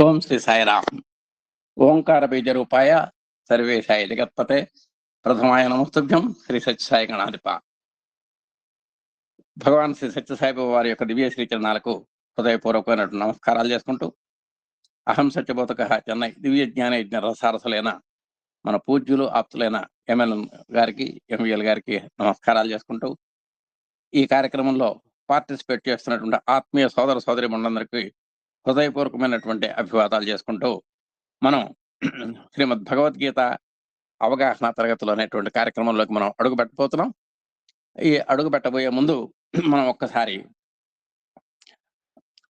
ఓం శ్రీ సాయిరామ్. ఓంకార బీజ రూపాయ సర్వేశాయ జగత్పతే ప్రథమాయ నమస్తుభ్యం శ్రీ సత్యసాయి గణాధిప. భగవాన్ శ్రీ సత్యసాయిబాబా వారి యొక్క దివ్య శ్రీచరణాలకు హృదయపూర్వకమైనటువంటి నమస్కారాలు చేసుకుంటూ, అహం సత్యబోధక చెన్నై దివ్య జ్ఞాన యజ్ఞ రసారసులైన మన పూజ్యులు ఆప్తులైన ఎంఎల్ఎన్ గారికి, ఎంవిఎల్ గారికి నమస్కారాలు చేసుకుంటూ, ఈ కార్యక్రమంలో పార్టిసిపేట్ చేస్తున్నటువంటి ఆత్మీయ సోదర సోదరి మండలందరికీ హృదయపూర్వకమైనటువంటి అభివాదాలు చేసుకుంటూ, మనం శ్రీమద్ భగవద్గీత అవగాహన తరగతులు అనేటువంటి కార్యక్రమంలోకి మనం అడుగు పెట్టబోతున్నాం. ఈ అడుగు పెట్టబోయే ముందు మనం ఒక్కసారి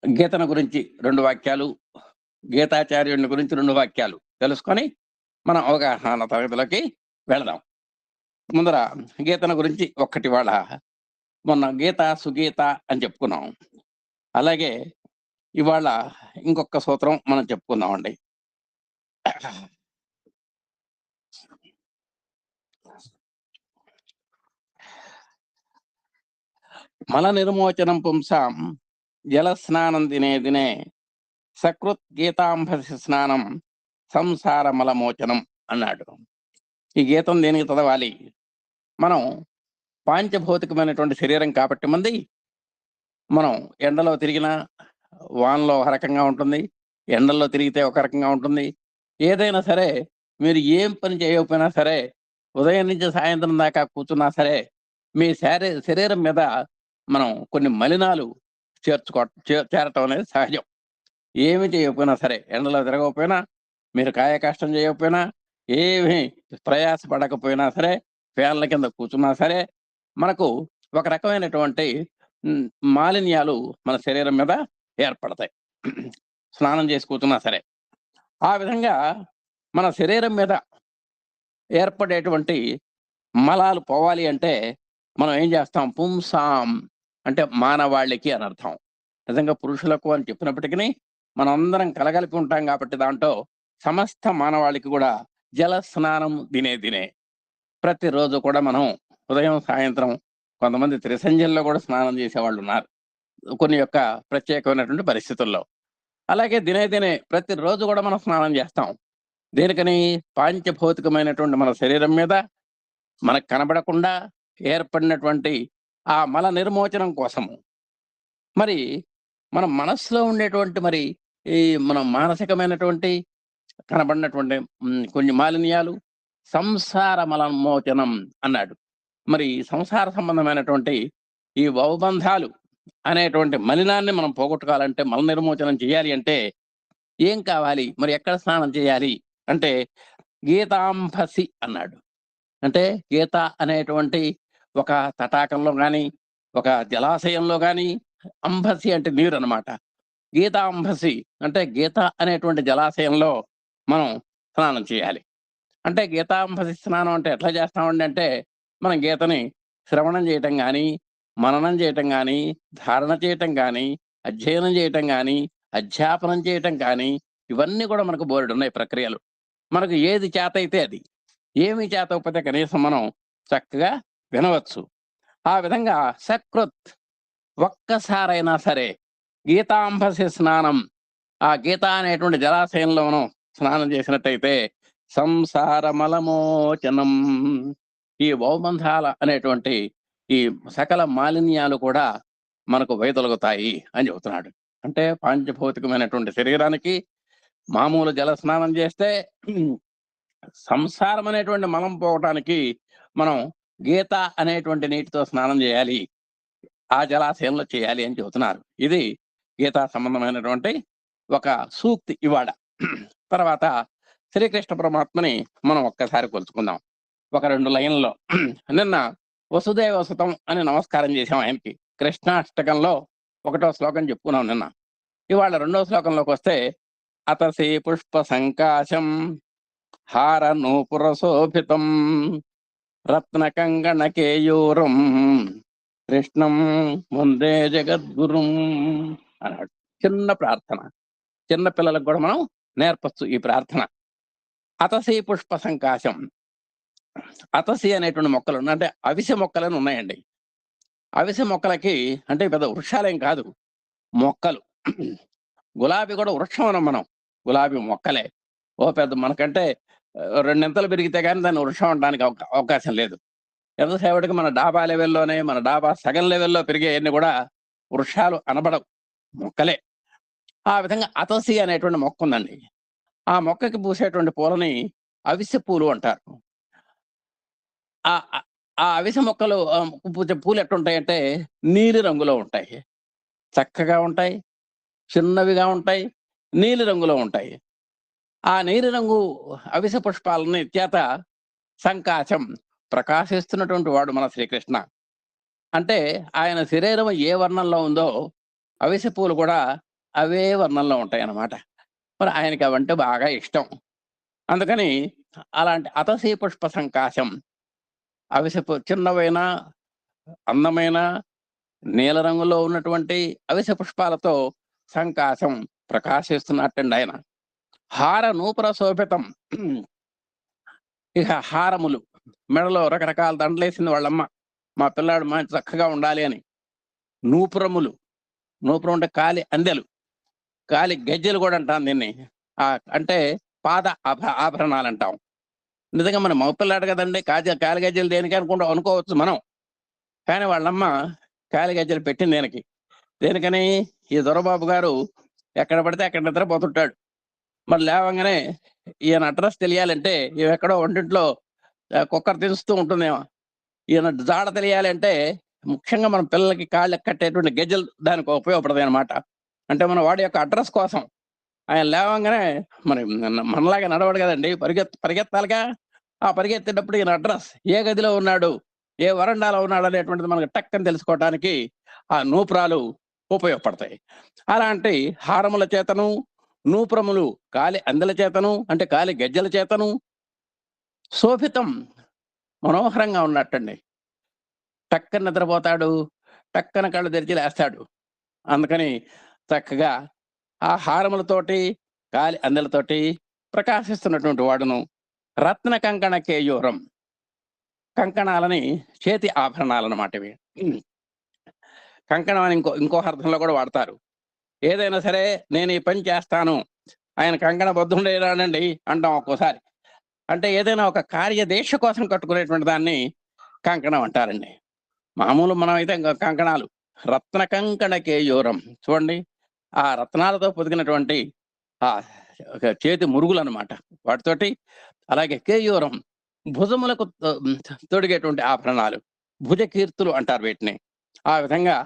గీతను గురించి 2 వాక్యాలు, గీతాచార్యుని గురించి 2 వాక్యాలు తెలుసుకొని మనం అవగాహన తరగతిలోకి వెళదాం. ముందర గీతను గురించి ఒక్కటి, వాళ్ళ మొన్న గీత సుగీత అని చెప్పుకున్నాం. అలాగే ఇవాళ ఇంకొక సూత్రం మనం చెప్పుకుందామండి. మల నిర్మోచనం పుంసాం జల స్నానం దినే దినే సకృత్ గీతాంభసి స్నానం సంసార మలమోచనం అన్నాడు. ఈ గీతం దేనికి చదవాలి? మనం పాంచభౌతికమైనటువంటి శరీరం కాబట్టి మంది, మనం ఎండలో తిరిగినా వానలో ఒక రకంగా ఉంటుంది, ఎండల్లో తిరిగితే ఒక రకంగా ఉంటుంది. ఏదైనా సరే, మీరు ఏం పని చేయకపోయినా సరే, ఉదయం నుంచి సాయంత్రం దాకా కూర్చున్నా సరే, మీ శరీరం మీద మనం కొన్ని మలినాలు చేరటం అనేది సహజం. ఏమి చేయకపోయినా సరే, ఎండలో తిరగకపోయినా, మీరు కాయకష్టం చేయకపోయినా, ఏమి ప్రయాసపడకపోయినా సరే, ఫ్యాన్ల కింద కూర్చున్నా సరే, మనకు ఒక రకమైనటువంటి మాలిన్యాలు మన శరీరం మీద ఏర్పడతాయి. స్నానం చేసి కూర్చున్నా సరే. ఆ విధంగా మన శరీరం మీద ఏర్పడేటువంటి మలాలు పోవాలి అంటే మనం ఏం చేస్తాం? పుంసాం అంటే మానవాళికి అని అర్థం. నిజంగా పురుషులకు అని చెప్పినప్పటికీ మనం అందరం కలగలిపి ఉంటాం కాబట్టి దాంట్లో సమస్త మానవాళికి కూడా జల స్నానం దినే దినే ప్రతిరోజు కూడా మనం ఉదయం సాయంత్రం, కొంతమంది త్రిసంధ్యల్లో కూడా స్నానం చేసేవాళ్ళు ఉన్నారు కొన్ని యొక్క ప్రత్యేకమైనటువంటి పరిస్థితుల్లో. అలాగే దినే దినే ప్రతిరోజు కూడా మనం స్నానం చేస్తాం. దేనికని? పాంచభౌతికమైనటువంటి మన శరీరం మీద మనకు కనబడకుండా ఏర్పడినటువంటి ఆ మల నిర్మోచనం కోసము. మరి మన మనస్సులో ఉండేటువంటి మరి ఈ మన మానసికమైనటువంటి కనబడినటువంటి కొన్ని మాలిన్యాలు సంసార మలమోచనం అన్నాడు. మరి సంసార సంబంధమైనటువంటి ఈ భవబంధాలు అనేటువంటి మలినాన్ని మనం పోగొట్టుకోవాలంటే, మల నిర్మోచనం చేయాలి అంటే ఏం కావాలి? మరి ఎక్కడ స్నానం చేయాలి అంటే గీతాంభసి అన్నాడు. అంటే గీత అనేటువంటి ఒక తటాకంలో కానీ, ఒక జలాశయంలో కానీ, అంభసి అంటే నీరు అనమాట. గీతాంభసి అంటే గీత అనేటువంటి జలాశయంలో మనం స్నానం చేయాలి. అంటే గీతాంభసి స్నానం అంటే ఎట్లా చేస్తామండి అంటే, మనం గీతని శ్రవణం చేయటం కానీ, మననం చేయటం కానీ, ధారణ చేయటం కానీ, అధ్యయనం చేయటం కానీ, అధ్యాపనం చేయటం కానీ, ఇవన్నీ కూడా మనకు బోలెడున్నాయి ప్రక్రియలు. మనకు ఏది చేత అయితే అది, ఏమి చేతకపోతే కనీసం మనం చక్కగా వినవచ్చు. ఆ విధంగా సకృత్ ఒక్కసారైనా సరే గీతాంభసి స్నానం, ఆ గీత అనేటువంటి జలాశయంలో మనం స్నానం చేసినట్టయితే సంసార మలమోచనం, ఈ భవబంధాల అనేటువంటి ఈ సకల మాలిన్యాలు కూడా మనకు వైదొలుగుతాయి అని చెబుతున్నాడు. అంటే పాంచభౌతికమైనటువంటి శరీరానికి మామూలు జల స్నానం చేస్తే సంసారం అనేటువంటి మలం పోవటానికి మనం గీత అనేటువంటి నీటితో స్నానం చేయాలి, ఆ జలాశయంలో చేయాలి అని చెబుతున్నారు. ఇది గీతా సంబంధమైనటువంటి ఒక సూక్తి ఇవాళ. తర్వాత శ్రీకృష్ణ పరమాత్మని మనం ఒక్కసారి కొలుచుకుందాం ఒక 2 లైన్లలో. నిన్న వసుదేవసుతం అని నమస్కారం చేసాం ఆయనకి. కృష్ణాష్టకంలో 1వ శ్లోకం చెప్పుకున్నాం నిన్న. ఇవాళ 2వ శ్లోకంలోకి వస్తే అతసి పుష్ప సంకాశం హార నూపురశోభితం రత్న కంగణ కేయూరం కృష్ణం ముందే జగద్గురుం అన్నాడు. చిన్న ప్రార్థన, చిన్న పిల్లలకు కూడా మనం నేర్పచ్చు ఈ ప్రార్థన. అతసి పుష్ప సంకాశం. అతసి అనేటువంటి మొక్కలు అంటే అవిసె మొక్కలని ఉన్నాయండి. అవిసె మొక్కలకి అంటే పెద్ద వృక్షాలేం కాదు, మొక్కలు. గులాబీ కూడా వృక్షం అనం మనం. గులాబీ మొక్కలే. ఓ పెద్ద మనకంటే రెండింతలు పెరిగితే గాని దాన్ని వృక్షం అనడానికి అవకాశం లేదు. ఎంతసేపటికి మన డాబా లెవెల్‌లోనే, మన డాబా సగం లెవెల్‌లో పెరిగేయన్నీ గూడా వృక్షాలు అనబడవు. మొక్కలే. ఆ విధంగా అతసి అనేటువంటి మొక్కుందండి. ఆ మొక్కకి పూసేటువంటి పూలని అవిసె పూలు అంటారు. ఆ ఆ ఆ అవిసె మొక్కలు పూసే పూలు ఎట్టుంటాయంటే నీలి రంగులో ఉంటాయి. చక్కగా ఉంటాయి. చిన్నవిగా ఉంటాయి. నీలి రంగులో ఉంటాయి. ఆ నీలి రంగు అవిసె పుష్పాలని చేత సంకాశం ప్రకాశిస్తున్నటువంటి వాడు మన శ్రీకృష్ణ. అంటే ఆయన శరీరం ఏ వర్ణంలో ఉందో అవిసె పూలు కూడా అవే వర్ణంలో ఉంటాయన్నమాట. మరి ఆయనకి అవంటే బాగా ఇష్టం. అందుకని అలాంటి అతసీ పుష్ప సంకాశం అవిసె చిన్నవైన, అందమైన, నీల రంగులో ఉన్నటువంటి అవిసె పుష్పాలతో సంకాశం ప్రకాశిస్తున్నట్టండి ఆయన. హార నూపుర శోభితం. ఇక హారములు మెడలో రకరకాల దండలేసింది వాళ్ళమ్మ. మా పిల్లాడు మంచి చక్కగా ఉండాలి అని. నూపురములు, నూపురం అంటే కాలి అందెలు, కాలి గజ్జెలు కూడా అంటాం దీన్ని. అంటే పాద ఆభరణాలంటాం. నిజంగా మన మగ పిల్లాడు కదండీ! కాలి గజ్జెలు దేనికి అనుకోవచ్చు మనం. కానీ వాళ్ళమ్మ కాలి గజ్జెలు పెట్టింది దేనికి? దేనికని? ఈ దొరబాబు గారు ఎక్కడ పడితే అక్కడ నిద్రపోతుంటాడు. మరి లేవంగానే ఈయన అడ్రస్ తెలియాలంటే ఈమెక్కడో వంటింట్లో కుక్కర్ దించుతూ ఉంటుందేమో. ఈయన జాడ తెలియాలంటే ముఖ్యంగా మన పిల్లలకి కాళ్ళకి కట్టేటువంటి గజ్జెలు దానికి ఉపయోగపడతాయన్నమాట. అంటే మన వాడి యొక్క అడ్రస్ కోసం ఆయన లేవంగానే మరి మనలాగా నడవడు కదండీ! పరిగెత్తాలిగా. ఆ పరిగెత్తేటప్పుడు ఈయన అడ్రస్ ఏ గదిలో ఉన్నాడు, ఏ వరండాలో ఉన్నాడు అనేటువంటిది మనకు టక్కని తెలుసుకోవటానికి ఆ నూపురాలు ఉపయోగపడతాయి. అలాంటి హారముల చేతను, నూపురములు కాలి అందెల చేతను అంటే కాలి గజ్జెల చేతను శోభితం మనోహరంగా ఉన్నట్టండి. టక్కన నిద్రపోతాడు. టక్కన కళ్ళు తెరిచి లేస్తాడు. అందుకని చక్కగా ఆ హారములతోటి, గాలి అందెలతోటి ప్రకాశిస్తున్నటువంటి వాడును. రత్న కంకణ కేయూరం. కంకణాలని చేతి ఆభరణాలన్నమాట ఇవి. కంకణం అని ఇంకో అర్థంలో కూడా వాడతారు. ఏదైనా సరే నేను ఈ పని చేస్తాను, ఆయన కంకణ బద్ధుడైనాడండి అంటాం ఒక్కోసారి. అంటే ఏదైనా ఒక కార్యదీక్ష కోసం కట్టుకునేటువంటి దాన్ని కంకణం అంటారండి. మామూలు మనమైతే కంకణాలు రత్న కంకణ కేయూరం చూడండి. ఆ రత్నాలతో పొదిగినటువంటి ఆ చేతి మురుగులు అనమాట వాటితోటి. అలాగే కేయూరం భుజములకు తొడిగేటువంటి ఆభరణాలు, భుజ కీర్తులు అంటారు వీటిని. ఆ విధంగా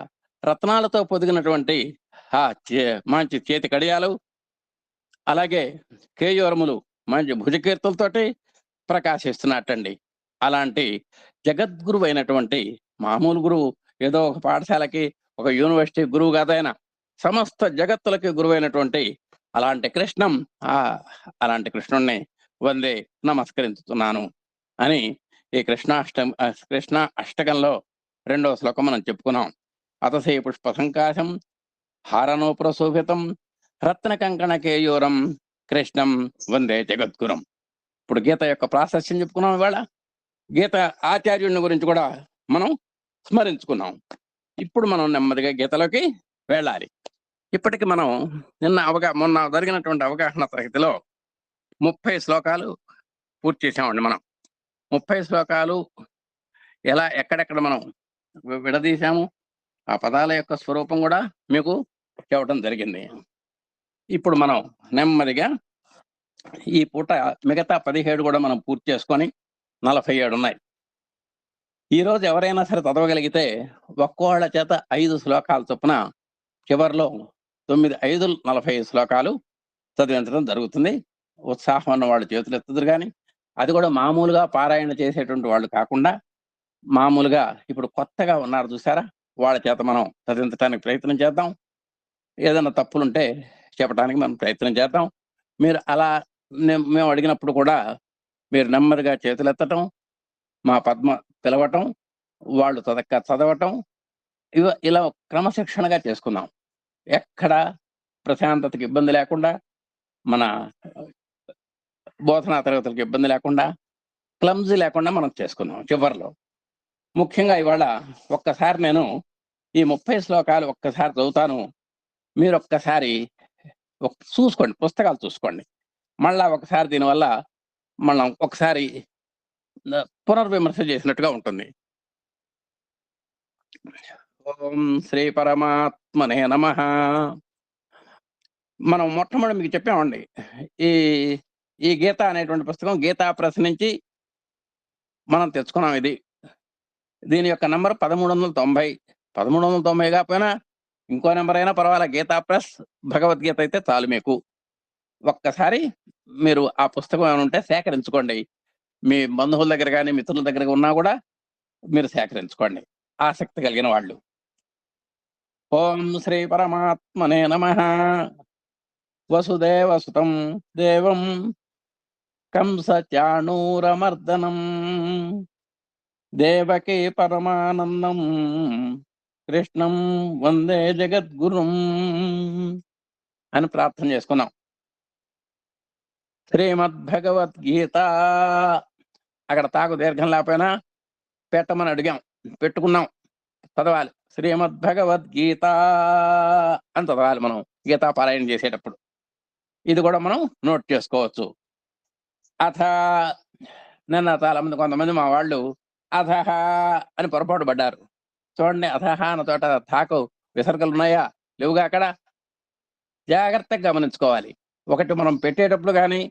రత్నాలతో పొదిగినటువంటి మంచి చేతి కడియాలు, అలాగే కేయూరములు మంచి భుజకీర్తులతోటి ప్రకాశిస్తున్నట్టండి. అలాంటి జగద్గురువు అయినటువంటి మామూలు గురువు ఏదో ఒక పాఠశాలకి, ఒక యూనివర్సిటీ గురువు కాదైన సమస్త జగత్తులకి గురువైనటువంటి అలాంటి కృష్ణం అలాంటి కృష్ణుణ్ణి వందే నమస్కరించుతున్నాను అని ఈ కృష్ణ అష్టకంలో 2వ శ్లోకం మనం చెప్పుకున్నాం. అతసే పుష్ప సంకాశం హారనోపుర శోభితం రత్న కంకణ కేయూరం కృష్ణం వందే జగద్గురం. ఇప్పుడు గీత యొక్క ప్రాశస్యం చెప్పుకున్నాం. ఇవాళ గీత ఆచార్యుడిని గురించి కూడా మనం స్మరించుకున్నాం. ఇప్పుడు మనం నెమ్మదిగా గీతలోకి వెళ్ళాలి. ఇప్పటికి మనం మొన్న జరిగినటువంటి అవగాహన తరగతిలో 30 శ్లోకాలు పూర్తి చేసామండి. మనం 30 శ్లోకాలు ఎక్కడెక్కడ మనం విడదీశాము, ఆ పదాల యొక్క స్వరూపం కూడా మీకు చెప్పడం జరిగింది. ఇప్పుడు మనం నెమ్మదిగా ఈ పూట మిగతా 17 కూడా మనం పూర్తి చేసుకొని 47 ఉన్నాయి. ఈరోజు ఎవరైనా సరే చదవగలిగితే ఒక్కోళ్ళ చేత 5 శ్లోకాల చొప్పున చివరిలో 9, 5, 45 శ్లోకాలు చదివించడం జరుగుతుంది. ఉత్సాహం ఉన్న వాళ్ళు చేతులు ఎత్తుదురు కానీ, అది కూడా మామూలుగా పారాయణ చేసేటువంటి వాళ్ళు కాకుండా మామూలుగా ఇప్పుడు కొత్తగా ఉన్నారు చూసారా, వాళ్ళ చేత మనం చదివించడానికి ప్రయత్నం చేద్దాం. ఏదైనా తప్పులుంటే చెప్పడానికి మనం ప్రయత్నం చేద్దాం. మీరు అలా మేము అడిగినప్పుడు కూడా మీరు నెమ్మదిగా చేతులెత్తటం, మా పద్మ పిలవటం, వాళ్ళు చదవటం ఇలా క్రమశిక్షణగా చేసుకుందాం. ఎక్కడ ప్రశాంతతకి ఇబ్బంది లేకుండా, మన బోధనా తరగతులకు ఇబ్బంది లేకుండా, క్లమ్జీ లేకుండా మనం చేసుకుందాం. చివరిలో ముఖ్యంగా ఇవాళ ఒక్కసారి నేను ఈ 30 శ్లోకాలు ఒక్కసారి చదువుతాను. మీరు ఒక్కసారి చూసుకోండి, పుస్తకాలు చూసుకోండి. మళ్ళా ఒకసారి దీనివల్ల మనం ఒకసారి పునర్విమర్శ చేసినట్టుగా ఉంటుంది. ఓం శ్రీ పరమాత్మనే నమః. మనం మొట్టమొదటి మీకు చెప్పామండి. ఈ ఈ గీత అనేటువంటి పుస్తకం గీతా ప్రెస్ నుంచి మనం తెచ్చుకున్నాం ఇది. దీని యొక్క నంబర్ 1390. 1390 కాకపోయినా ఇంకో నంబర్ అయినా పర్వాలా, గీతా ప్రెస్ భగవద్గీత అయితే చాలు మీకు. ఒక్కసారి మీరు ఆ పుస్తకం ఏమైనా ఉంటే సేకరించుకోండి. మీ బంధువుల దగ్గర గాని, మిత్రుల దగ్గర ఉన్నా కూడా మీరు సేకరించుకోండి, ఆసక్తి కలిగిన వాళ్ళు. ఓం శ్రీ పరమాత్మనే నమః. వసుదేవసుతం దేవం కంసచాణూరమర్దనం దేవకీ పరమానందం కృష్ణం వందే జగద్గురుం అని ప్రార్థన చేసుకున్నాం. శ్రీమద్భగవద్గీత అక్కడ తాకు దీర్ఘం లేకపోయినా పెట్టమని అడిగాం, పెట్టుకున్నాం. చదవాలి, శ్రీమద్భగవద్గీత అని చదవాలి మనం గీతా పారాయణ చేసేటప్పుడు. ఇది కూడా మనం నోట్ చేసుకోవచ్చు. అథ నిన్న చాలా మంది, కొంతమంది మా వాళ్ళు అథహ అని పొరపాటు పడ్డారు. చూడండి, అథహ అన్న చోట తాకు విసర్గలు ఉన్నాయా, లేవుగా. అక్కడ జాగ్రత్తగా గమనించుకోవాలి. ఒకటి మనం పెట్టేటప్పుడు కానీ,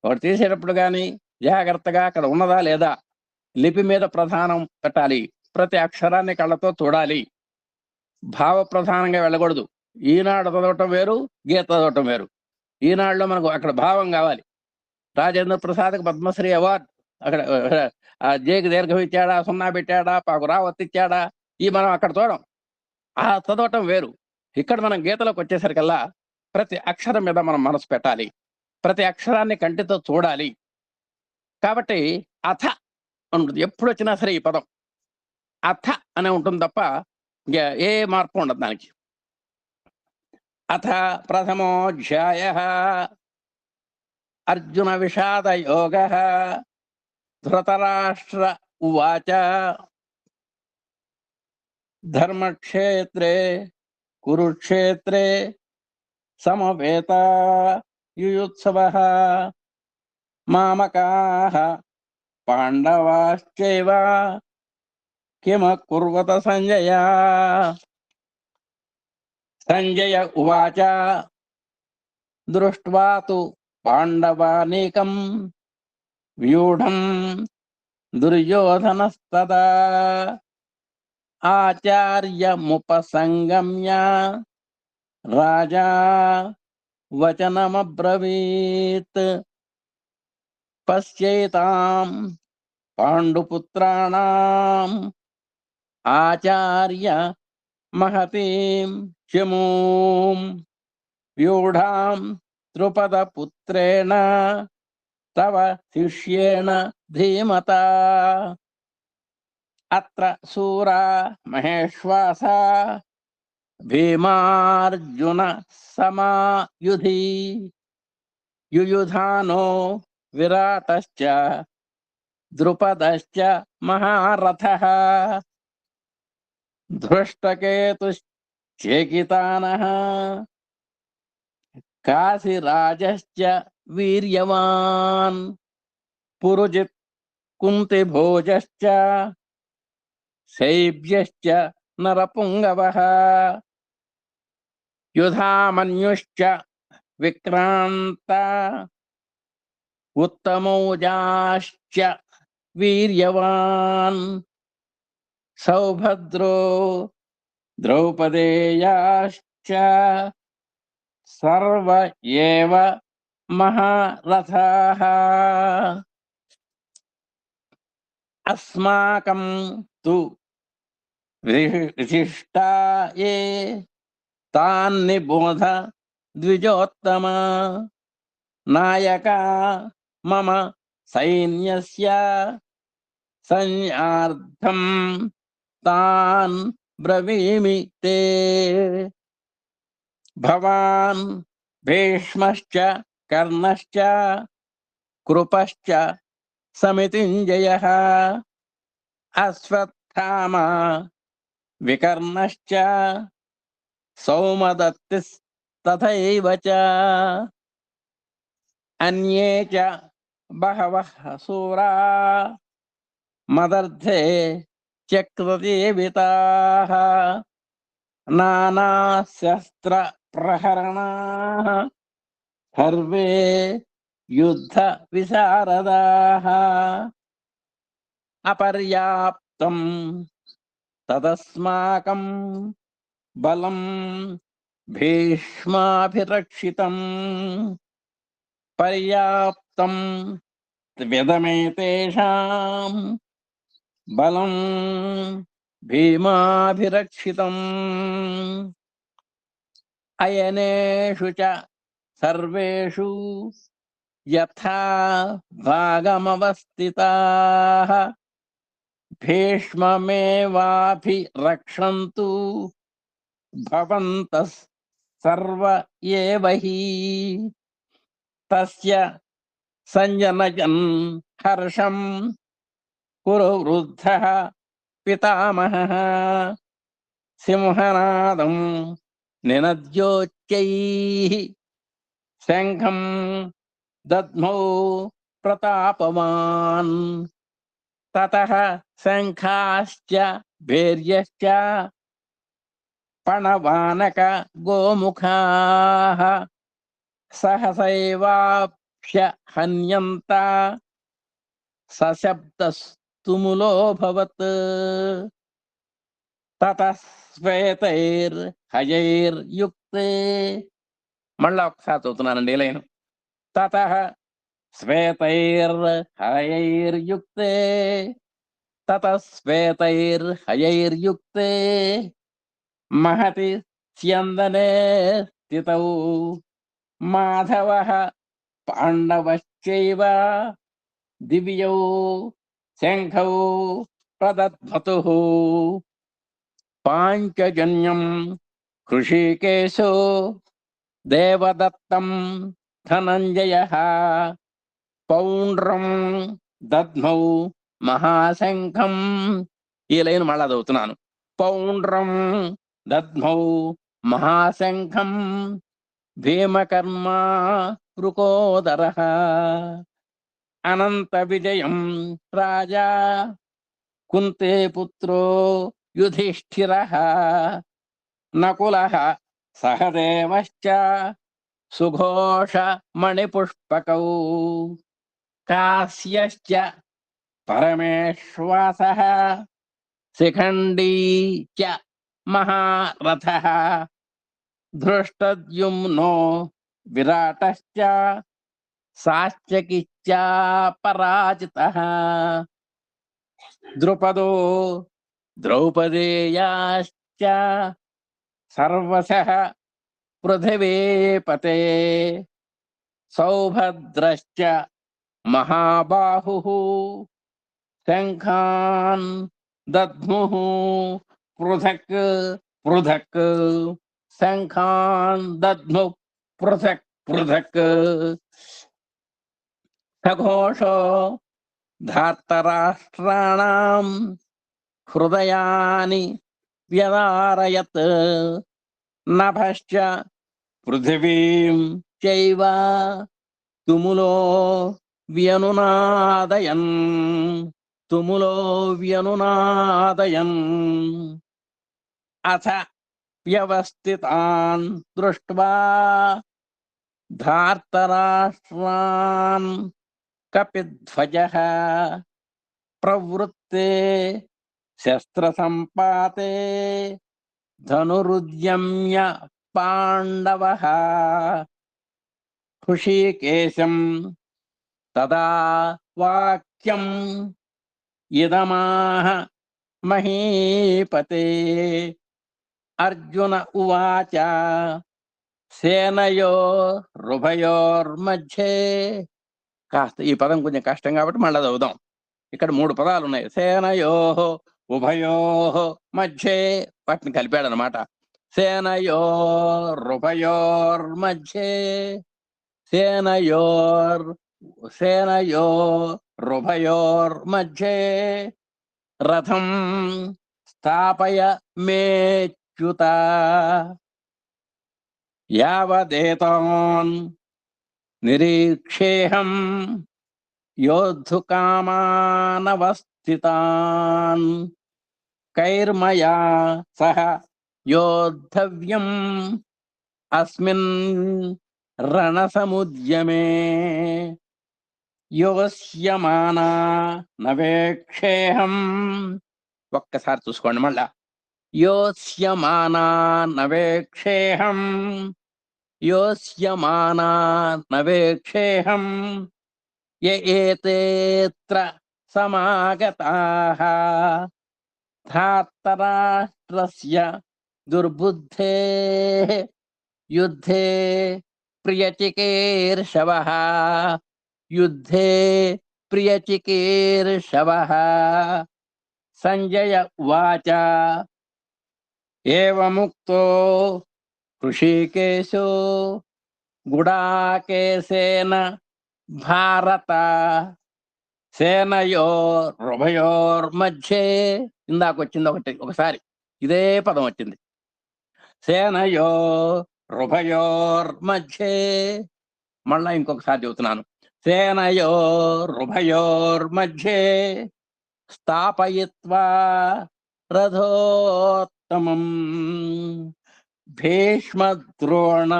ఒకటి తీసేటప్పుడు కానీ జాగ్రత్తగా అక్కడ ఉన్నదా లేదా. లిపి మీద ప్రధానం పెట్టాలి. ప్రతి అక్షరాన్ని కళ్ళతో చూడాలి. భావ ప్రధానంగా వెళ్ళకూడదు. ఈనాడు చదవటం వేరు, గీత చదవటం వేరు. ఈనాడులో మనకు అక్కడ భావం కావాలి. రాజేంద్ర ప్రసాద్కి పద్మశ్రీ అవార్డు, అక్కడ జేకి దీర్ఘం ఇచ్చాడా, సున్నా పెట్టాడా, పాకు రావత్ ఇచ్చాడా, ఈ మనం అక్కడ చూడం. ఆ చదవటం వేరు. ఇక్కడ మనం గీతలోకి వచ్చేసరికల్లా ప్రతి అక్షరం మీద మనం మనసు పెట్టాలి. ప్రతి అక్షరాన్ని కంటితో చూడాలి. కాబట్టి అథ ఉంటుంది. ఎప్పుడు వచ్చినా సరే ఈ పదం అథ అనే ఉంటుంది తప్ప ఏ మార్పు ఉండదు దానికి. అథ ప్రథమోధ్యాయః అర్జున విషాద యోగః. ధృతరాష్ట్ర ఉవాచ ధర్మక్షేత్రే కురుక్షేత్రే సమవేత యుయుత్సవః మామకాః పాండవాశ్చైవ కిమకుర్వత సంజయ. సంజయ ఉవాచ దృష్ట్వా తు పాండవానీకం వ్యూఢం దుర్యోధనస్తదా ఆచార్యముపసంగమ్య రాజా వచనమబ్రవీత్. పశ్యైతాం పాండుపుత్రాణాం ఆచార్య మహతీం చమూం వ్యూఢాం ద్రుపదపుత్రేణ తవ శిష్యేణ ధీమతా. అత్ర శూరా మహేశ్వాసా భీమార్జున సమాయుధి. యుయుధానో విరాటశ్చ ద్రుపదశ్చ మహారథః. ధృష్టకేతుశ్చేకితానః కాశీరాజశ్చ వీర్యవాన్. పురుజిత్ కుంతిభోజశ్చ శైబ్యశ్చ నరపుంగవః. యుధామన్యుశ్చ విక్రాంత ఉత్తమౌజాశ్చ వీర్యవాన్. సౌభద్రో ద్రౌపదేయాశ్చ సర్వ ఏవ మహారథాః. అస్మాకం తు విశిష్టా ఏ తాన్ నిబోధ ద్విజోత్తమ. నాయకా మమ సైన్యస్య సంయార్థం తాన్ బ్రవీమి తే. భవాన్ భీష్మశ్చ కర్ణశ్చ కృపశ్చ సమితింజయః. అశ్వత్థామా వికర్ణశ్చ సౌమదత్తిశ్చ తథైవ చ అన్యే చ బహవః శూరా మదర్థే చక్రజీవితాః నానాశస్త్ర ప్రహరణాః సర్వే యుద్ధ విశారదాః అపర్యాప్తం తదస్మాకం బలం భీష్మాభిరక్షితం పర్యాప్తం విదమేతేషాం బలం భీమాభిరక్షితం అయనేషు చ సర్వేషు యథా భాగమవస్థితాః భీష్మమేవాభిరక్షन्तు భవంతః సర్వ ఏవ హి తస్య సంజనయన్ హర్షం కురు వృద్ధః పితామహః సింహనాదం నినద్యోచ్చైః శంఖం దద్మౌ ప్రతాపవాన్ తతః శంఖాశ్చ భేర్యశ్చ పణవానక గోముఖాః సహసైవాప్య హన్యంత సశబ్దస్తుములోऽభవత్ తతః శ్వేతైర్హయైర్యుక్తే మళ్ళా ఒకసారి చదువుతున్నానండి లైను తతః శ్వేతైర్హయైర్యుక్తే తతః శ్వేతైర్హయైర్యుక్తే మహతి స్యందనే స్థితౌ మాధవః పాండవశ్చైవ దివ్యౌ శంఖౌ ప్రదధ్మతుః పాంచజన్యం హృషీకేశో దేవదత్తం ధనంజయః పౌండ్రం దద్మౌ మహాశంఖం. ఈ లైన్ మళ్ళా చదువుతున్నాను. పౌండ్రం దద్మౌ మహాశంఖం భీమకర్మా వృకోదరః అనంత విజయం రాజా కుంతే పుత్రో యుధిష్ఠిరః నకులః సహదేవశ్చ సుఘోష మణిపుష్పకౌ కాశ్యశ్చ పరమేశ్వాసః శిఖండీ చ మహారథః ధృష్టద్యుమ్నో విరాటశ్చ సాత్యకిశ్చ పరాజితః ద్రుపదో ద్రౌపదేయాశ్చ సర్వశః పృథివీపతే సౌభద్రశ్చ మహాబాహుః శంఖాన్ దద్ముః పృథక్ పృథక్ శంఖాన్ దద్ముః పృథక్ పృథక్ సఘోషో ధార్తరాష్ట్రాణాం హృదయాని వ్యదారయత్ నభశ్చ పృథివీం చైవ తుములో వ్యనునాదయన్ తుములో వ్యనునాదయన్ అథ వ్యవస్థితాన్ దృష్ట్వా ధార్తరాష్ట్రాన్ కపిధ్వజః ప్రవృత్తే శస్త్రసంపాతే ధనురుద్యమ్య పాండవః హృషీకేశం తదా వాక్యం ఇదమాహ మహీపతే అర్జున ఉవాచ సేనయోరుభయోర్మధ్యే కాస్త ఈ పదం కొంచెం కష్టం కాబట్టి మళ్ళీ చదువుదాం. ఇక్కడ 3 పదాలు ఉన్నాయి. సేనయోః ఉభయోః మధ్యే వాటిని కలిపాడనమాట. సేనయోరుభయోర్మధ్యే సేనయోరుభయోర్మధ్యే రథం స్థాపయ మేచ్యుత. యావదేతాన్ నిరీక్షేహం యోద్ధుకామానవస్థితాన్ కైర్మయా సహ యోద్ధవ్యం అస్మిన్ రణసముద్యమే యోస్యమానా నవేక్షేహం. ఒక్కసారి చూసుకోండి మళ్ళా. యోస్యమానా నవేక్షేహం యోస్యమానా నవేక్షేహం ఏతేత్ర సమాగతాః ధార్తరాష్ట్రస్య దుర్బుద్ధేః యుద్ధే ప్రియచికీర్షవః యుద్ధే ప్రియచికీర్షవః. సంజయ ఉవాచ ఏవముక్తో హృషీకేశో గుడాకేశేన భారత సేనయోరుభయోర్మధ్యే. ఇందాకొచ్చింది ఒకసారి ఇదే పదం వచ్చింది. సేనయోరుభయోర్మధ్యే. మళ్ళా ఇంకొకసారి చెబుతున్నాను. సేనయోరుభయోర్మధ్యే స్థాపయిత్వా రథోత్తమం భీష్మద్రోణ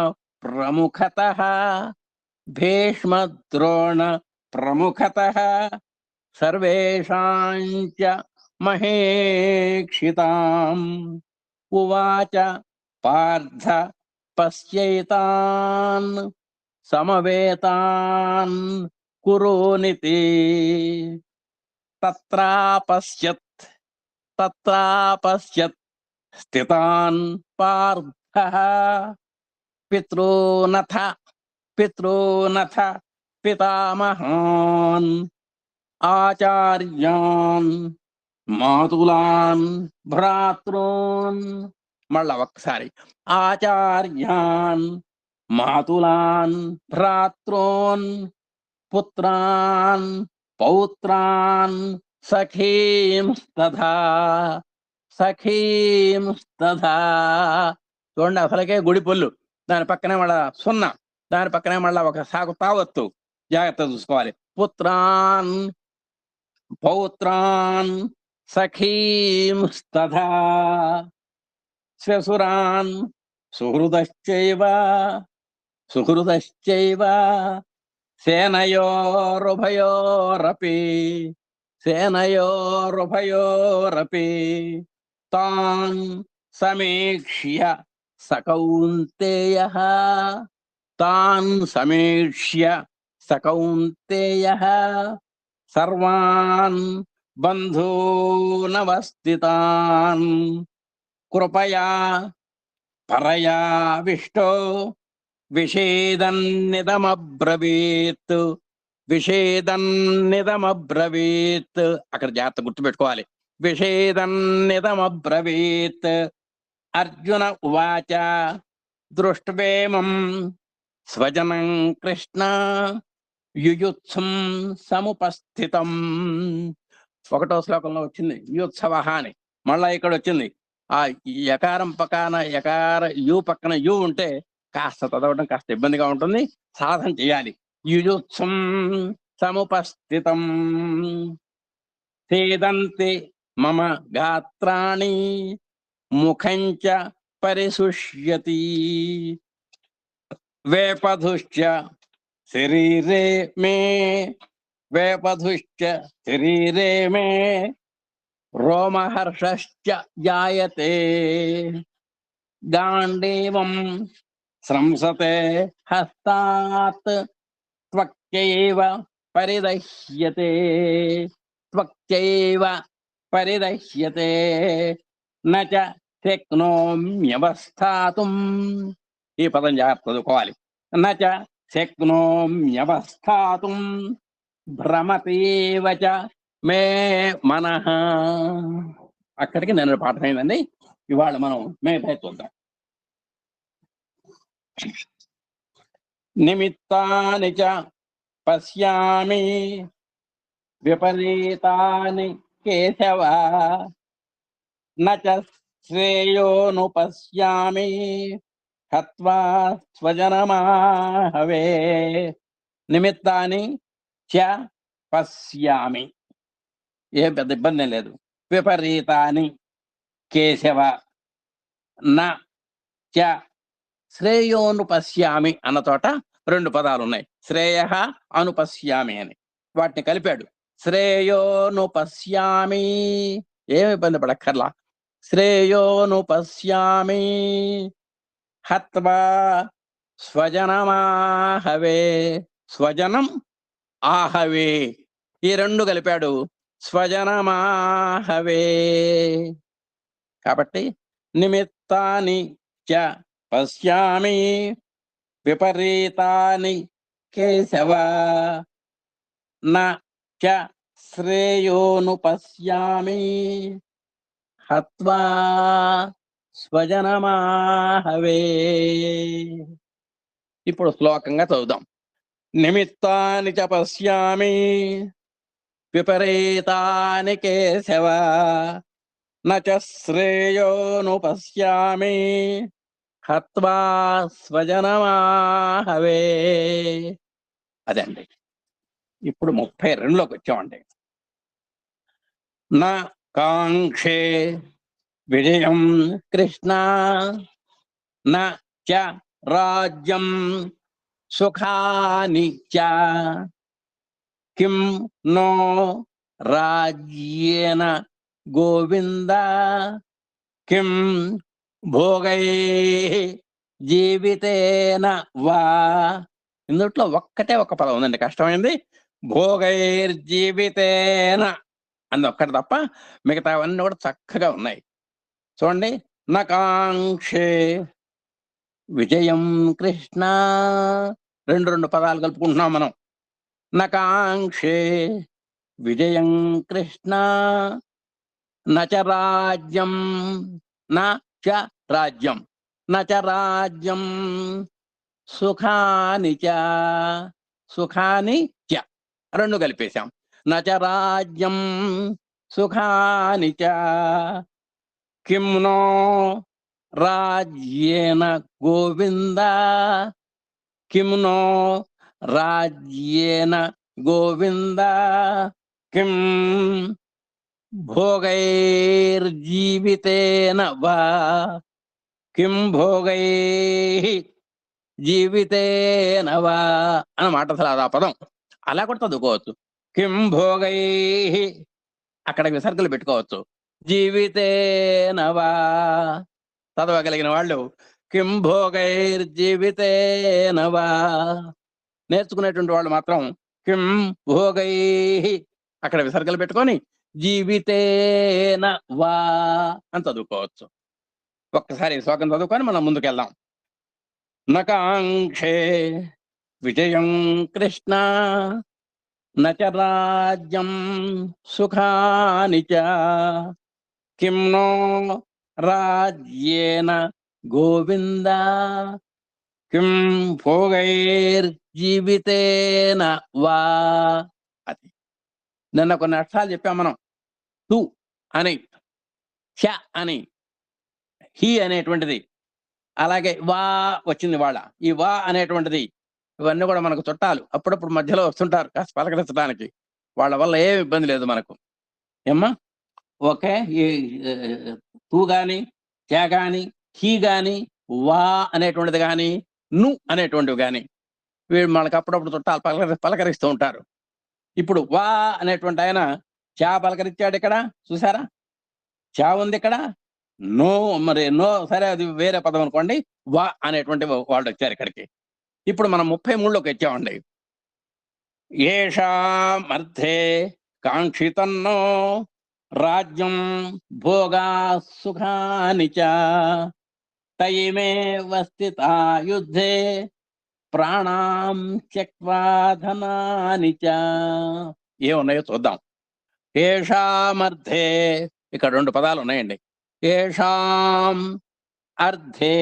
ప్రముఖతః భీష్మద్రోణ ప్రముఖతః సర్వేషాంచ మహేక్షితాం ఉవాచ పార్థ పశ్యైతాన్ సమవేతాన్ కురునితి. తత్రాపశ్యత్ స్థితాన్ పార్థః పితॄనథ పితామహాన్ ఆచార్యాన్ మాతులాన్ భ్రాతॄన్. మళ్ళా ఒక్కసారి. ఆచార్యాన్ మాతులాన్ భ్రాతॄన్ పుత్రాన్ పౌత్రాన్ సఖీంస్తథా. చూడండి, అసలకే గుడి పొల్లు, దాని పక్కనే మళ్ళా సున్నా, దాని పక్కనే మళ్ళా ఒక సాగు తావత్తు. జాగ్రత్త చూసుకోవాలి. పుత్రాన్ పౌత్రాన్ సఖీంస్తథా శ్వశురాన్ సుహృదశ్చైవ సేనయోరుభయోరపి తాన్ సమీక్ష్య సకౌంతేయః సర్వాన్ బంధూనవస్థితాన్ కృపయా పరయావిష్టో విషేదన్నిదమబ్రవీత్. అక్కడ జాగ్రత్త గుర్తుపెట్టుకోవాలి. విషేదన్నిదమబ్రవీత్. అర్జున ఉవాచ దృష్ట్వేమం స్వజనం కృష్ణ యుయుత్సం సముపస్థితం. 1వ శ్లోకంలో వచ్చింది యుత్సవ అని, మళ్ళా ఇక్కడ వచ్చింది. ఆ యకారం పక్కన యు పక్కన యు ఉంటే కాస్త చదవడం కాస్త ఇబ్బందిగా ఉంటుంది, సాధన చేయాలి. యుయుత్సం సముపస్థితం సేదంతి మమ గాత్రాణి ముఖంచ పరిశుష్యతి వేపధుశ్చ శరీరే మే రోమహర్షశ్చ జాయతే గాండీవం స్రంసతే హస్తాత్ త్వక్చైవ పరిదహ్యతే నచ శక్నోమ్యవస్థాతుం. ఈ పదం జాగ్రత్త చదువుకోవాలి. నచ శక్నోమ్యవస్థాతుం భ్రమతీవ చ మే మనః. అక్కడికి నేను పాఠం అయిందండి. ఇవాళ మనం మిగతా చూద్దాం. నిమిత్తాని చ పశ్యామి విపరీతాని కేశవ న చ శ్రేయోను పశ్యామి హత్వా స్వజనమాహవే నిమిత్తాని చ పశ్యామి. ఏం పెద్ద ఇబ్బంది లేదు. విపరీతాని కేశవ నా చ శ్రేయోనుపశ్యామి అన్న చోట రెండు పదాలు ఉన్నాయి. శ్రేయ అనుపశ్యామి అని వాటిని కలిపాడు. శ్రేయోనుపశ్యామి, ఏమి ఇబ్బంది పడక్కర్లా. శ్రేయోనుపశ్యామి హత్వా స్వజనమాహవే. స్వజనం ఆహవే, ఈ రెండు కలిపాడు. స్వజనమాహవే. కాబట్టి నిమిత్తాని చ పశ్యామి విపరీతాని కేశవ న చ శ్రేయోనుపశ్యామి హత్వా స్వజనమాహవే. ఇప్పుడు శ్లోకంగా చదువుదాం. నిమిత్తాని చ పశ్యామి విపరీతాని కేశవ న చ శ్రేయోనుపశ్యామి హత్వా స్వజనమాహవే. అదండి. ఇప్పుడు 32లోకి వచ్చామండి. నా కాంక్షే విజయం కృష్ణ న చ రాజ్యం సుఖాని చ కిం నో రాజ్యేన గోవింద కిం భోగై జీవితేన వా. ఇందుట్లో ఒక్కటే ఒక పదం ఉందండి, కష్టమైంది. భోగైర్జీవితేన అంది ఒక్కటి తప్ప మిగతావన్నీ కూడా చక్కగా ఉన్నాయి. చూడండి. నకాంక్షే విజయం కృష్ణ, రెండు పదాలు కలుపుకుంటున్నాం మనం. నకాంక్షే విజయం కృష్ణ నచ రాజ్యం, నచ రాజ్యం, నచ రాజ్యం సుఖాని చ, సుఖాని చ రెండు కలిపేశాం. నచ రాజ్యం సుఖాని చ కిం నో రాజ్యేన గోవింద కిం నో రాజ్యేన గోవింద కిం భోగైర్జీవితేన వా కిం భోగై జీవితేన వా అన్నమాట. అసలు ఆ పదం అలా కూడా చదువుకోవచ్చు. కిం భోగై, అక్కడ విసర్గలు పెట్టుకోవచ్చు. జీవితేన వా చదవగలిగిన వాళ్ళు కిం భోగైర్జీవితేన వా, నేర్చుకునేటువంటి వాళ్ళు మాత్రం కిం భోగై అక్కడ విసర్గలు పెట్టుకొని జీవితేన వా అని చదువుకోవచ్చు. ఒక్కసారి శ్లోకం చదువుకొని మనం ముందుకెళ్దాం. నకాంక్షే విజయం కృష్ణ నచ రాజ్యం సుఖాని చ కిం నో రాజ్యేన గోవింద కిం భోగైర్జీవితేన వా. అది నిన్న కొన్ని అర్థాలు చెప్పాం మనం. తు అని, చ అని, హి అనేటువంటిది, అలాగే వా వచ్చింది వాళ్ళ. ఈ వా అనేటువంటిది ఇవన్నీ కూడా మనకు చుట్టాలు. అప్పుడప్పుడు మధ్యలో వస్తుంటారు కాస్త పలకరించడానికి. వాళ్ళ వల్ల ఏమి ఇబ్బంది లేదు మనకు. ఏమ్మా ఓకే. ఈ తూ గాని, చ గాని, హీ గాని, వా అనేటువంటిది కానీ, ను అనేటువంటివి కానీ వీళ్ళు మనకు అప్పుడప్పుడు చుట్టాలు పలకరిస్తూ ఉంటారు. ఇప్పుడు వా అనేటువంటి ఆయన చా పలకరించాడు. ఇక్కడ చూసారా, చా ఉంది ఇక్కడ. నో, మరి నో సరే అది వేరే పదం అనుకోండి. వా అనేటువంటి వాళ్ళు వచ్చారు ఇక్కడికి. ఇప్పుడు మనం 33లోకి వచ్చామండి. ఏషామర్థే కాంక్షితన్నో రాజ్యం భోగా సుఖాని చ తయిమేవ స్థితా యుద్ధే ప్రాణాం త్యక్వా ధనాని చ. ఏమున్నాయో చూద్దాం. ఏషామర్థే, ఇక్కడ రెండు పదాలు ఉన్నాయండి. ఏషాం అర్థే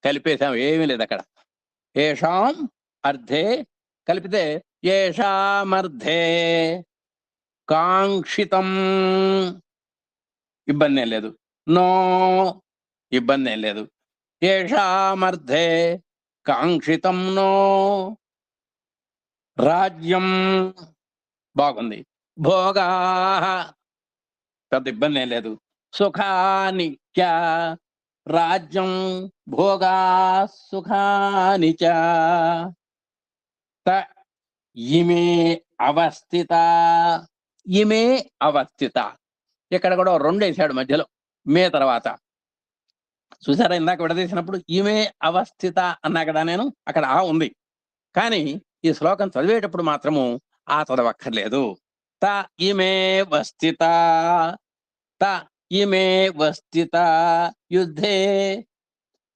కలిపేశాం, ఏమీ లేదు అక్కడ. ఏషాం అర్థే కలిపితే ఏషామర్థే కాంక్షితం, ఇబ్బంది ఏం లేదు. నో, ఇబ్బంది ఏం లేదు. ఏషామర్థే కాంక్షితం నో రాజ్యం. బాగుంది. భోగా, పెద్ద ఇబ్బంది ఏం లేదు. సుఖానిత్య, రాజ్యం భోగా సుఖానిచ. త ఇమే అవస్థిత. ఇమే అవస్థిత, ఇక్కడ కూడా రెండు వేసాడు మధ్యలో మే తర్వాత. చూసారా, ఇందాక విడదీసినప్పుడు ఇమే అవస్థిత అన్నా కదా నేను, అక్కడ ఆ ఉంది. కానీ ఈ శ్లోకం చదివేటప్పుడు మాత్రము ఆ చదవక్కర్లేదు. త ఇమే వస్థిత, త ఇమే వస్థిత యుద్ధే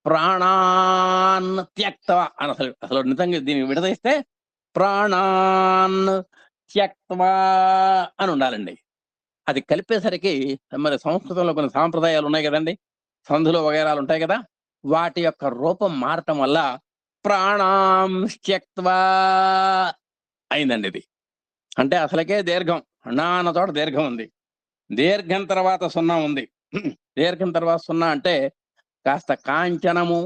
ప్రాణాన్ త్యక్త్వా అని అసలు నిజంగా దీన్ని విడదీస్తే ప్రాణాన్ త్యక్త్వా అని ఉండాలండి. అది కలిపేసరికి మరి సంస్కృతంలో కొన్ని సాంప్రదాయాలు ఉన్నాయి కదండి, సంధులు వగైరాలు ఉంటాయి కదా, వాటి యొక్క రూపం మారటం వల్ల ప్రాణాం త్యక్త్వా అయిందండి ఇది. అంటే అసలకే దీర్ఘం, అన్న చోట దీర్ఘం ఉంది, దీర్ఘం తర్వాత సున్నా ఉంది. దీర్ఘం తర్వాత సున్నా అంటే కాస్త కాంచనము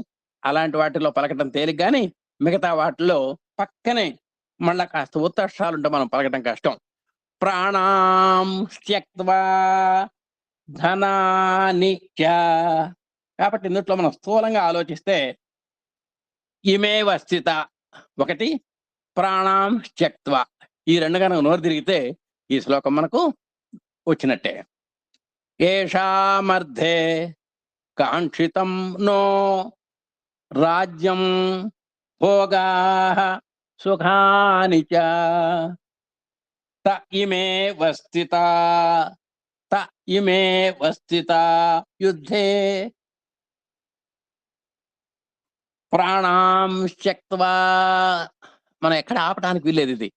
అలాంటి వాటిలో పలకటం తేలిక, కానీ మిగతా వాటిలో పక్కనే మళ్ళా కాస్త ఉత్తక్షరాలు ఉంటే మనం పలకటం కష్టం. ప్రాణాం త్యక్త్వా ధనాని చ. కాబట్టి ఇందుట్లో మనం స్థూలంగా ఆలోచిస్తే ఇమేవ స్థిత ఒకటి, ప్రాణాం త్యక్త్వా, ఈ రెండు కనుక నోరు తిరిగితే ఈ శ్లోకం మనకు వచ్చినట్టే. ఏషామర్థే కాంక్షితం నో రాజ్యం భోగా సుఖాని చ. త ఇమే వస్థిత, త ఇమే వస్థిత యుద్ధే ప్రాణాం త్యక్త్వా. మనం ఎక్కడ ఆపటానికి వీల్లేదు ఇది.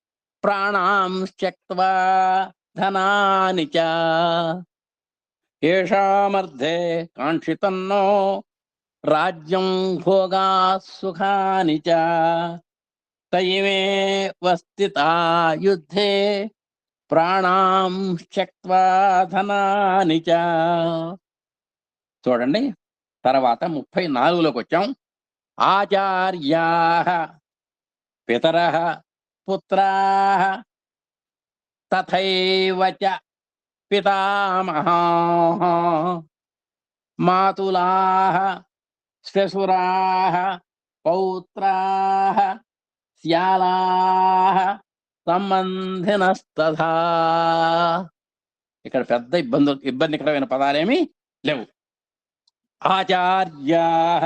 ప్రాణాం త్యక్త్వా ధనాని చ. ఏషామర్థే కాంక్షితం నో రాజ్యం భోగా సుఖాని చ. తయిమే వస్థితా యుద్ధే ప్రాణాం త్యక్త్వా ధనాని చ. చూడండి, తర్వాత 34లోకి వచ్చాం. ఆచార్యాః పితరః పుత్రాః తథైవ చ పితామహాః మాతులాః శ్వశురాః పౌత్రాః శ్యాలాః సంబంధినస్తథా. ఇక్కడ పెద్ద ఇబ్బందికరమైన పదాలేమీ లేవు. ఆచార్యాః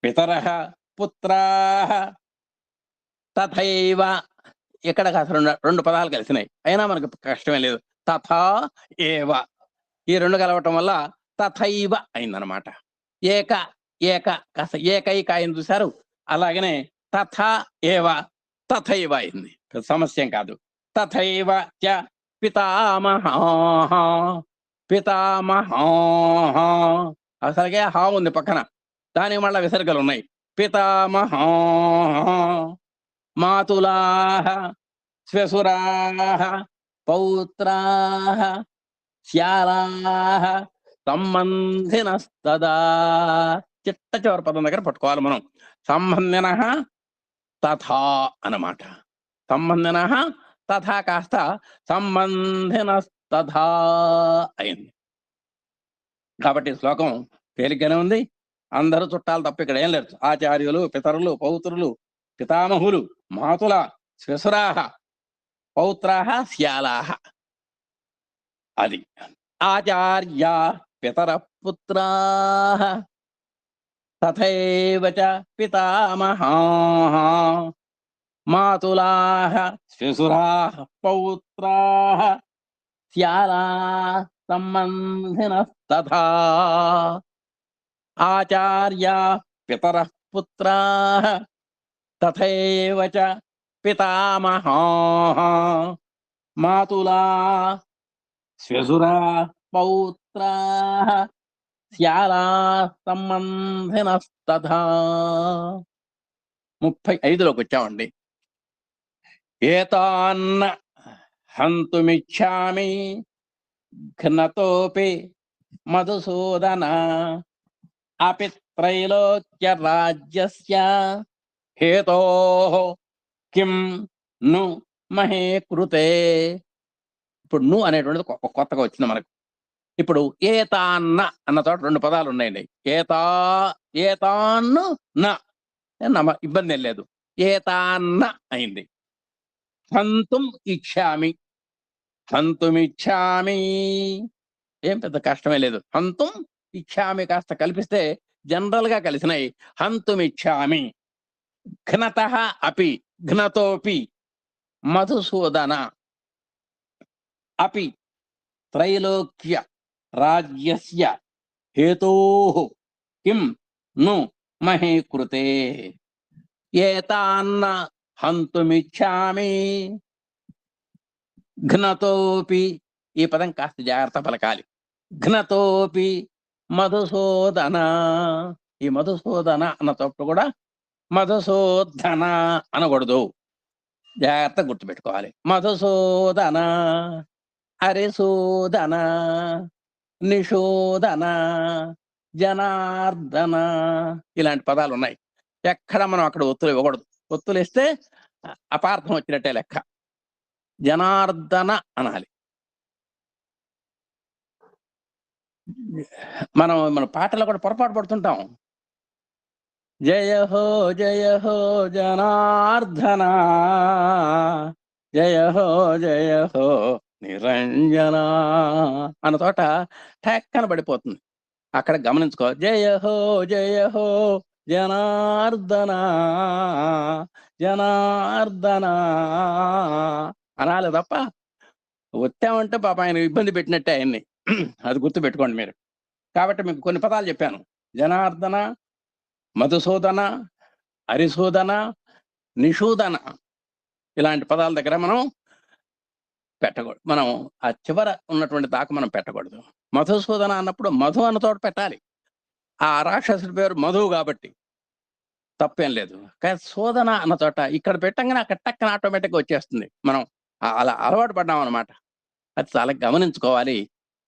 పితరః పుత్రాః తథైవ, ఇక్కడ కాస్త రెండు పదాలు కలిసినాయి, అయినా మనకు కష్టమే లేదు. తథా ఏవ, ఈ రెండు కలవటం వల్ల తథైవ అయిందనమాట. ఏక ఏక కాస్త ఏకైక అయింది చూశారు, అలాగనే తథా ఏవ తథైవ అయింది, సమస్యం కాదు. తథైవ చ పితామహాః, పితామహాః అసలుగే హా ఉంది పక్కన, దానికి మళ్ళా విసర్గలు ఉన్నాయి. పితామహాః మాతులాః శ్వశురాః పౌత్రాః శ్యాలాః సంబంధినస్తదా. చిట్ట చివరి పదం దగ్గర పట్టుకోవాలి మనం. సంబంధినః తథా అన్నమాట. సంబంధినః తథా కాస్త సంబంధినస్తథా అయింది. కాబట్టి శ్లోకం తేలిగ్గానే ఉంది. అందరూ చుట్టాలు తప్ప ఇక్కడ ఏం లేదు. ఆచార్యులు, పితరులు, పౌత్రులు, పితామహులు, మాతుల, శ్వశురాః, పౌత్రాః, శ్యాలాః. అది ఆచార్య పితర పుత్రాః తథైవ చ పితామహాః మాతులాః శ్వశురాః పౌత్రాః శ్యాలాః సంబంధినస్తథా. ఆచార్య పితరః పుత్రాః తథైవ చ పితామహాః మాతులాః శ్వశురాః పౌత్రాః శ్యాలాః సంబంధినస్తథా. 35లోకి వచ్చామండి. ఏతాన్న హంతుమిచ్ఛామి ఘ్నతోపి మధుసూదన అపి త్రైలోక్య రాజ్యస్య హేతోః కిం ను మహే కృతే. ఇప్పుడు ను అనేటువంటిది కొత్తగా వచ్చింది మనకు. ఇప్పుడు ఏతాన్న అన్న చోట 2 పదాలు ఉన్నాయండి. ఏతాన్ను న ఇబ్బంది ఏం లేదు. ఏతాన్న అయింది. హంతుం ఇచ్చామి, హంతుమిచ్చామి ఏం పెద్ద కష్టమే లేదు. హంతుం ఇచ్చామి కాస్త కల్పిస్తే జనరల్ గా కలిసినాయి. హంతుమిచ్చామి. ఘ్నతః అపి, ఘ్నతోపి, మధుసూదన అపి త్రైలోక్య రాజ్యస్య హేతోః కిం ను మహే కృతే. ఏతాన్న హంతుమిచ్చామి ఘ్నతోపి. ఈ పదం కాస్త జాగ్రత్త పలకాలి. ఘ్నతోపి మధుసూదన. ఈ మధుసూదన అన్న చోట కూడా మధుసూదన అనకూడదు, జాగ్రత్త గుర్తుపెట్టుకోవాలి. మధుసూదన, హరిసూదన, నిషూదన, జనార్దన ఇలాంటి పదాలు ఉన్నాయి. ఎక్కడ మనం అక్కడ ఒత్తులు ఇవ్వకూడదు. ఒత్తులు ఇస్తే అపార్థం వచ్చినట్టే లెక్క. జనార్దన అనాలి. మన పాటలో కూడా పొరపాటు పడుతుంటాం. జయ హో జనార్దన, జయ హో నిరంజన అన్న తోట ఠక్కన పడిపోతుంది. అక్కడ గమనించుకో. జయ హో జనార్దన, జనార్దన అనాలి తప్ప వచ్చామంటే పాప ఆయన ఇబ్బంది పెట్టినట్టే ఆయన్ని. అది గుర్తు పెట్టుకోండి మీరు. కాబట్టి మీకు కొన్ని పదాలు చెప్పాను. జనార్దన, మధుసూదన, హరిసూదన, నిషూదన ఇలాంటి పదాల దగ్గర మనం పెట్టకూడదు. మనం ఆ చివర ఉన్నటువంటి దాకా మనం పెట్టకూడదు. మధుసూదన అన్నప్పుడు మధు అన్న తోట పెట్టాలి. ఆ రాక్షసుడి పేరు మధువు కాబట్టి తప్పేం లేదు. కానీ శోధన అన్న చోట ఇక్కడ పెట్టంగానే అక్కడ టక్కన ఆటోమేటిక్గా వచ్చేస్తుంది. మనం అలా అలవాటు పడ్డాం అనమాట. అది చాలా గమనించుకోవాలి.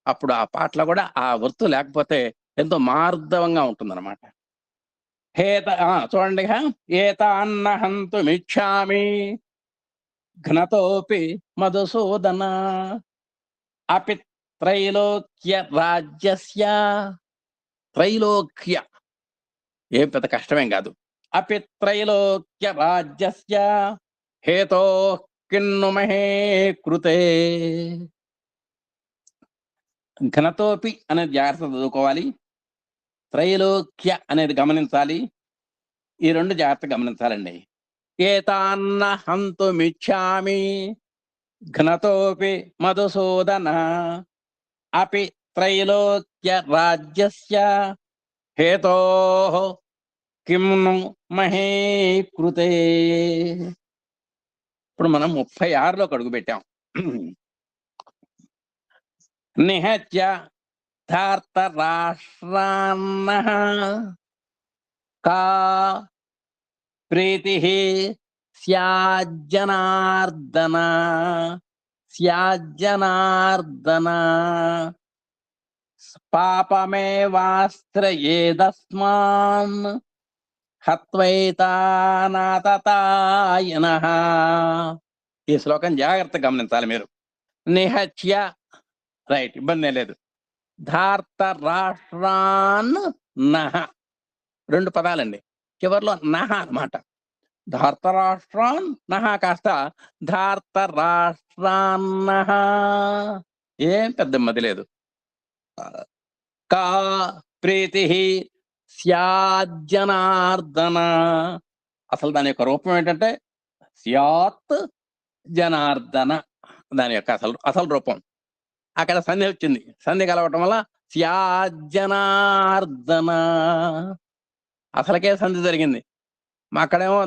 అప్పుడు ఆ పాటలో కూడా ఆ వృత్తు లేకపోతే ఎంతో మార్ధవంగా ఉంటుందన్నమాట. చూడండి. ఏతాన్న హంతుమిచ్చామి ఘ్నతోపి మధుసూదన అపి త్రైలోక్య రాజ్యస్య. త్రైలోక్య ఏం పెద్ద కష్టమేం కాదు. అపి త్రైలోక్య రాజ్యస్య హేతోః కిన్ను మహే కృతే. ఘనతోపి అనేది జాగ్రత్త చదువుకోవాలి. త్రైలోక్య అనేది గమనించాలి. ఈ 2 జాగ్రత్త గమనించాలండి. ఏతాన్న హంతుమిచ్చామి ఘనతోపి మధుసూదన అపి త్రైలోక్య రాజ్యస్య హేతోః కిం ను మహే కృతే. ఇప్పుడు మనం 36లోకి అడుగు పెట్టాం. నిహత్య ధార్తరాష్ట్రాన్నః కా ప్రీతిః స్యాజ్జనార్దన, స్యాజ్జనార్దన పాపమేవాస్త్రయేదస్మాన్ హత్వైతానాతతాయనః. ఈ శ్లోకం జాగ్రత్త గమనించాలి మీరు. నిహత్య రైట్, ఇబ్బంది లేదు. ధార్త రాష్ట్రాన్ నహ 2 పదాలండి. చివరిలో నహ అన్నమాట. ధార్తరాష్ట్రాన్ నహ కాస్త ధార్తరాష్ట్రాన్నహ. ఏం పెద్ద మది లేదు. కా ప్రీతి స్యాజ్జనార్దన. అసలు దాని యొక్క రూపం ఏంటంటే స్యాత్ జనార్దన. దాని యొక్క అసలు రూపం. అక్కడ సంధి వచ్చింది. సంధి కలవటం వల్ల స్యాజ్జనార్దన. అసలకే సంధి జరిగింది. అక్కడేమో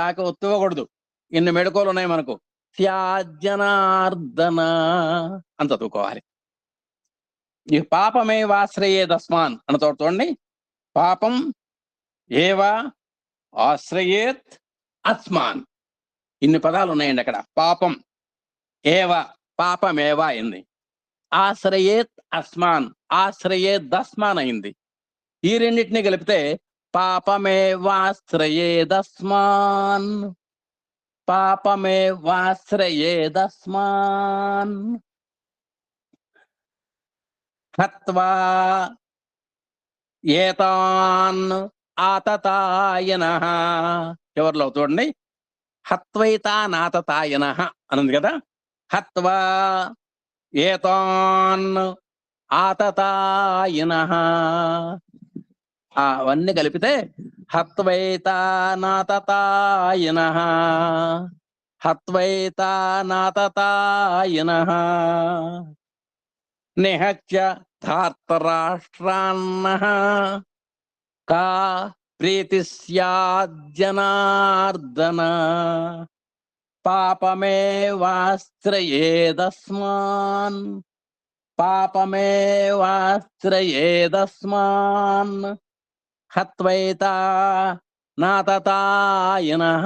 దాకా ఒత్తుకోకూడదు. ఇన్ని మెడుకోలు ఉన్నాయి మనకు. స్యాజ్జనార్దన అని చదువుకోవాలి. ఈ పాపమే వాశ్రయేదస్మాన్ అని చూడండి. పాపం ఏవ ఆశ్రయేత్ అస్మాన్. ఇన్ని పదాలు ఉన్నాయండి అక్కడ. పాపం ఏవ, పాపమేవ అయింది. ఆశ్రయేత్ అస్మాన్, ఆశ్రయేద్ అస్మాన్ అయింది. ఈ రెండింటినీ కలిపితే పాపమేవాశ్రయేదస్మాన్, పాపమేవాశ్రయేదస్మాన్ హత్వా ఏతాన్ ఆతతాయనః. చివర్లో చూడండి, హత్వైతానాతతాయనః అనంది కదా. హత్వా ఏతాన్ ఆతతాయనః, అవన్నీ కలిపితే హత్వైతానాతతాయనః, హత్వైతానాతతాయనః నిహత్య ధార్తరాష్ట్రాన్నః కా ప్రీతి స్యాజ్జనార్దన. పాపమేవాశ్రయేదస్మాన్, పాపమేవాశ్రయేదస్మాన్ హత్వైతా నాతతాయనః.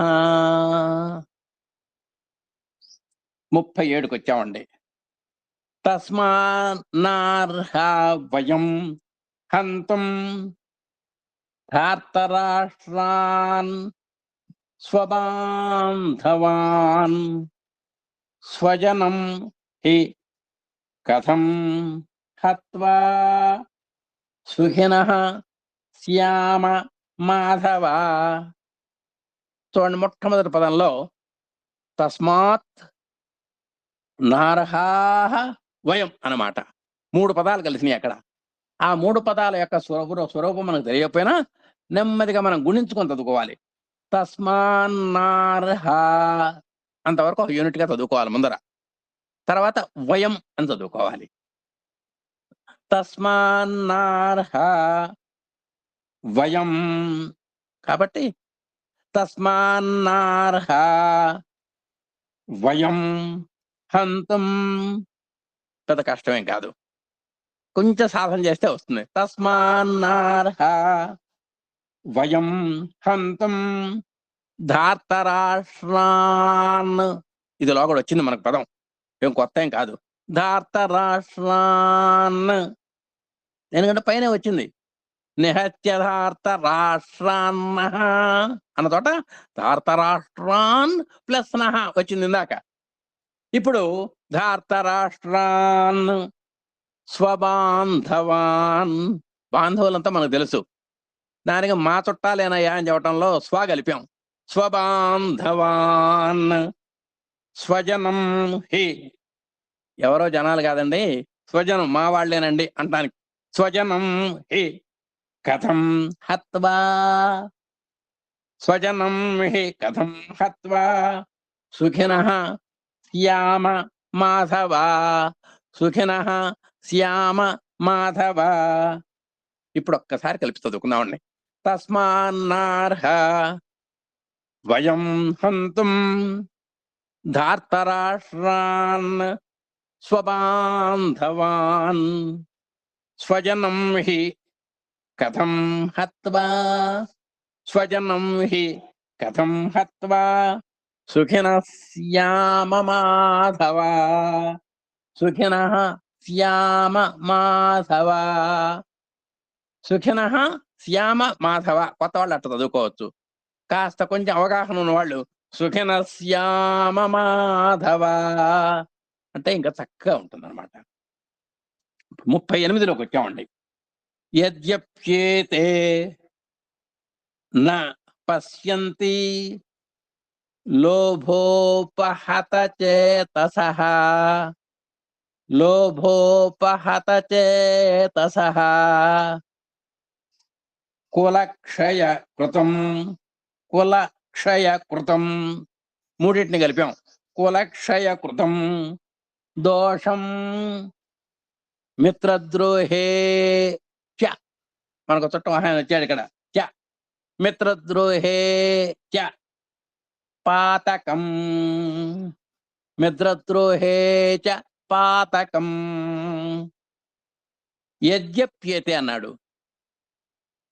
37కి వచ్చామండి. తస్మాన్నార్హా వయం హంతుం ధార్తరాష్ట్రాన్ స్వబాంధవాన్ స్వజనం హి కథం హత్వా సుఖినః శ్యామ మాధవ. చూడండి, మొట్టమొదటి పదంలో తస్మాత్ నార్హాః వయం అన్నమాట. 3 పదాలు కలిసినాయి అక్కడ. ఆ 3 పదాల యొక్క స్వరూపం మనకు తెలియకపోయినా నెమ్మదిగా మనం గుణించుకొని చదువుకోవాలి. తస్మాన్నార్హా అంతవరకు ఒక యూనిట్ గా చదువుకోవాలి ముందర, తర్వాత వయం అని చదువుకోవాలి. తస్మాన్నార్హా వయం కాబట్టి తస్మాన్నార్హా వయం హంతుం. పెద్ద కష్టమేం కాదు, కొంచెం సాధన చేస్తే వస్తుంది. తస్మాన్నార్హా వయం హంతుం ధార్తరాష్ట్రాన్. ఇది లోగడ వచ్చింది మనకు పదం, ఏం కొత్త ఏం కాదు. ధార్తరాష్ట్రాన్ ఎందుకంటే పైన వచ్చింది. నిహత్య ధార్తరాష్ట్రాన్నః అన్న చోట ధార్తరాష్ట్రాన్ ప్లస్ నః వచ్చింది ఇందాక. ఇప్పుడు ధార్తరాష్ట్రాన్ స్వబాంధవాన్. బాంధవులంతా మనకు తెలుసు, దానికి మా చుట్టాలేనయ్యా అని చెప్పటంలో స్వ కలిపాం. స్వబాంధవాన్ స్వజనం హి, ఎవరో జనాలు కాదండి, స్వజనం మా వాళ్ళేనండి అంటానికి. స్వజనం హి కథం హత్వా, స్వజనం హి కథం హత్వా సుఖినః శ్యామ మాధవ, సుఖినః శ్యామ మాధవ. ఇప్పుడు ఒక్కసారి కలిపి చదువుకుందామండి. తస్మాన్నార్హా వయం హంతుం ధార్తరాష్ట్రాన్ స్వబాంధవాన్ స్వజనం హి కథం హత్వా, స్వజనం హి కథం హత్వా సుఖినః శ్యామ మాధవ, సుఖినః శ్యామ మాధవ, సుఖినః శ్యామ మాధవ. కొత్త వాళ్ళు అట్లా చదువుకోవచ్చు, కాస్త కొంచెం అవగాహన ఉన్నవాళ్ళు సుఖినః శ్యామ మాధవ అంటే ఇంకా చక్కగా ఉంటుంది అనమాట. 38లోకి వచ్చామండి. యద్యప్యేతే న పశ్యంతి లోభోపహత చేతసః, లోభోపహత చేతసః కులక్షయ కృతం, కులక్షయ కృతం మూడింటిని కలిపాం. కులక్షయ కృతం దోషం మిత్రద్రోహే చ, మనకు చుట్టం ఆయన వచ్చాడు ఇక్కడ. చ మిత్రద్రోహే చ పాతకం, మిత్రద్రోహే చ పాతకం. యద్యప్యేతే అన్నాడు.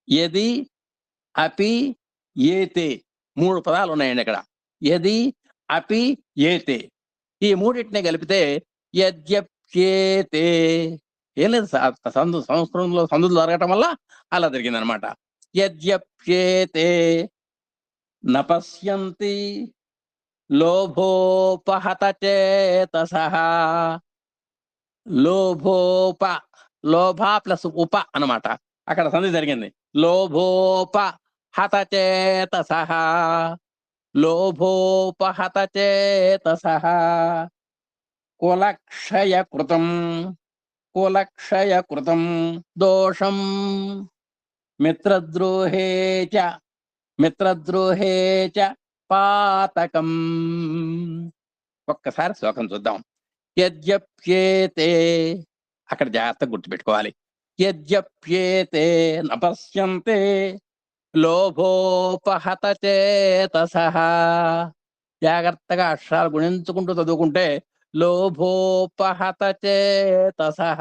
యది అపి ఏతే 3 పదాలు ఉన్నాయండి ఇక్కడ. యది అపి ఏతే, ఈ మూడింటిని కలిపితే యద్యప్యేతే ఏం లేదు, సంస్కృతంలో సందులు జరగటం వల్ల అలా జరిగింది అనమాట. యజ్ఞప్యేతే నపశ్యంతి లోభోపహత చేతసః. లోభోప, లోభ ప్లస్ ఉప అనమాట, అక్కడ సంధి జరిగింది. లోభోప హత చేతసః, లోభోపహత చేతసః. కులక్షయ కృతం, కులక్షయ కృతం దోషం మిత్రద్రోహే చ, మిత్రద్రోహే చ పాతకం. ఒక్కసారి శ్లోకం చూద్దాం. యజ్ఞప్యేతే, అక్కడ జాగ్రత్తగా గుర్తుపెట్టుకోవాలి. యజ్ఞప్యేతే నపశ్యంతే లోభోపహత చేతసః. జాగ్రత్తగా అక్షరాలు గుణించుకుంటూ చదువుకుంటే లోభోపహత చేతసః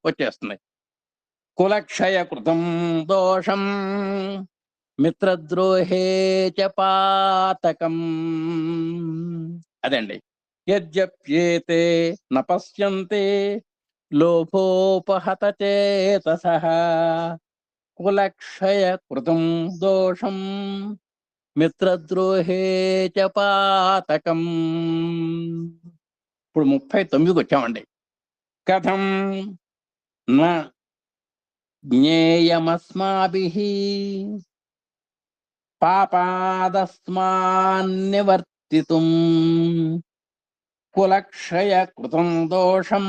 వచ్చేస్తుంది. కులక్షయ కృతం దోషం మిత్రద్రోహే చ పాతకం. అదండి. యజ్ఞప్యేతే నపశ్యంతే లోభోపహత చేతసః కులక్షయ కృతం దోషం మిత్రద్రోహే చ పాతకం. ఇప్పుడు 39కి వచ్చామండి. కథం న జ్ఞేయమస్మాభిః పాపాదస్మాన్నివర్తితుం కులక్షయ కృతం దోషం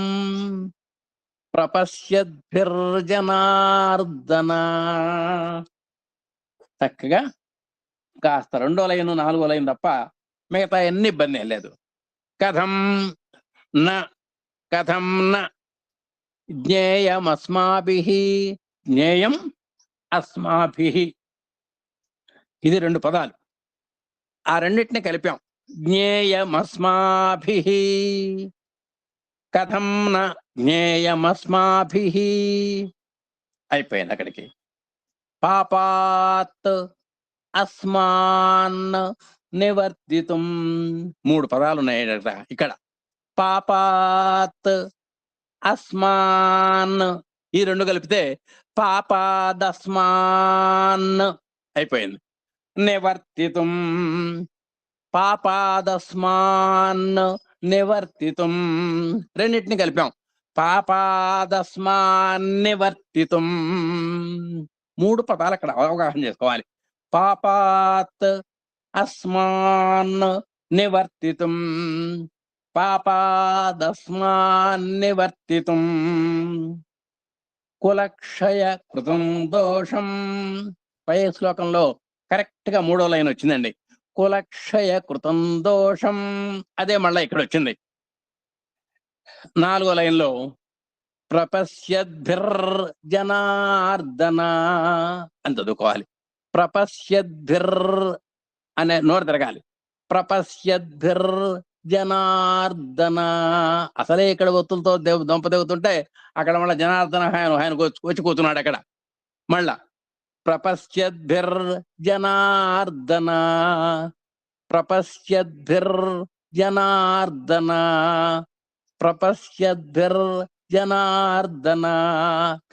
ప్రపశ్యద్భిర్జనార్దన. చక్కగా కాస్త 2వ లైను 4వ లైన్ తప్ప మిగతా ఎన్ని ఇబ్బంది ఏం లేదు. కథం న, కథం న జ్ఞేయమస్మాభిః, జ్ఞేయం అస్మాభిః, ఇది 2 పదాలు. ఆ రెండింటిని కలిపాం. జ్ఞేయమస్మాభిః, కథం న జ్ఞేయమస్మాభిః అయిపోయింది అక్కడికి. పాపాత్ అస్మాన్ నివర్తితుం, 3 పదాలు ఉన్నాయి ఇక్కడ. పాపాత్ అస్మాన్, ఈ 2 కలిపితే పాపాదస్మాన్ అయిపోయింది. నివర్తితుం, పాపాదస్మాన్ నివర్తితుం, రెండింటిని కలిపాం. పాపాదస్మాన్ నివర్తితుం, 3 పదాలు అక్కడ అవగాహన చేసుకోవాలి. పాపాత్ అస్మాన్ నివర్తితుం, పాపాదస్మాన్ నివర్తితుం కులక్షయ కృతం దోషం. పై శ్లోకంలో కరెక్ట్ గా 3వ లైన్ వచ్చిందండి. కులక్షయ కృతం దోషం, అదే మళ్ళా ఇక్కడ వచ్చింది. 4వ లైన్లో ప్రపశ్యద్భిర్జనార్దన అని చదువుకోవాలి. ప్రపశ్యద్భిర్ అనే నోరు తిరగాలి. ప్రపశ్యద్భిర్జనార్దన, అసలే ఇక్కడ ఒత్తులతో దొంప దిగుతుంటే అక్కడ మళ్ళీ జనార్దన ఆయన వచ్చి కూర్చున్నాడు అక్కడ. మళ్ళా ప్రపశ్యద్భిర్జనార్దన, ప్రపశ్యద్భిర్జనార్దన, ప్రపశ్యద్భిర్జనార్దన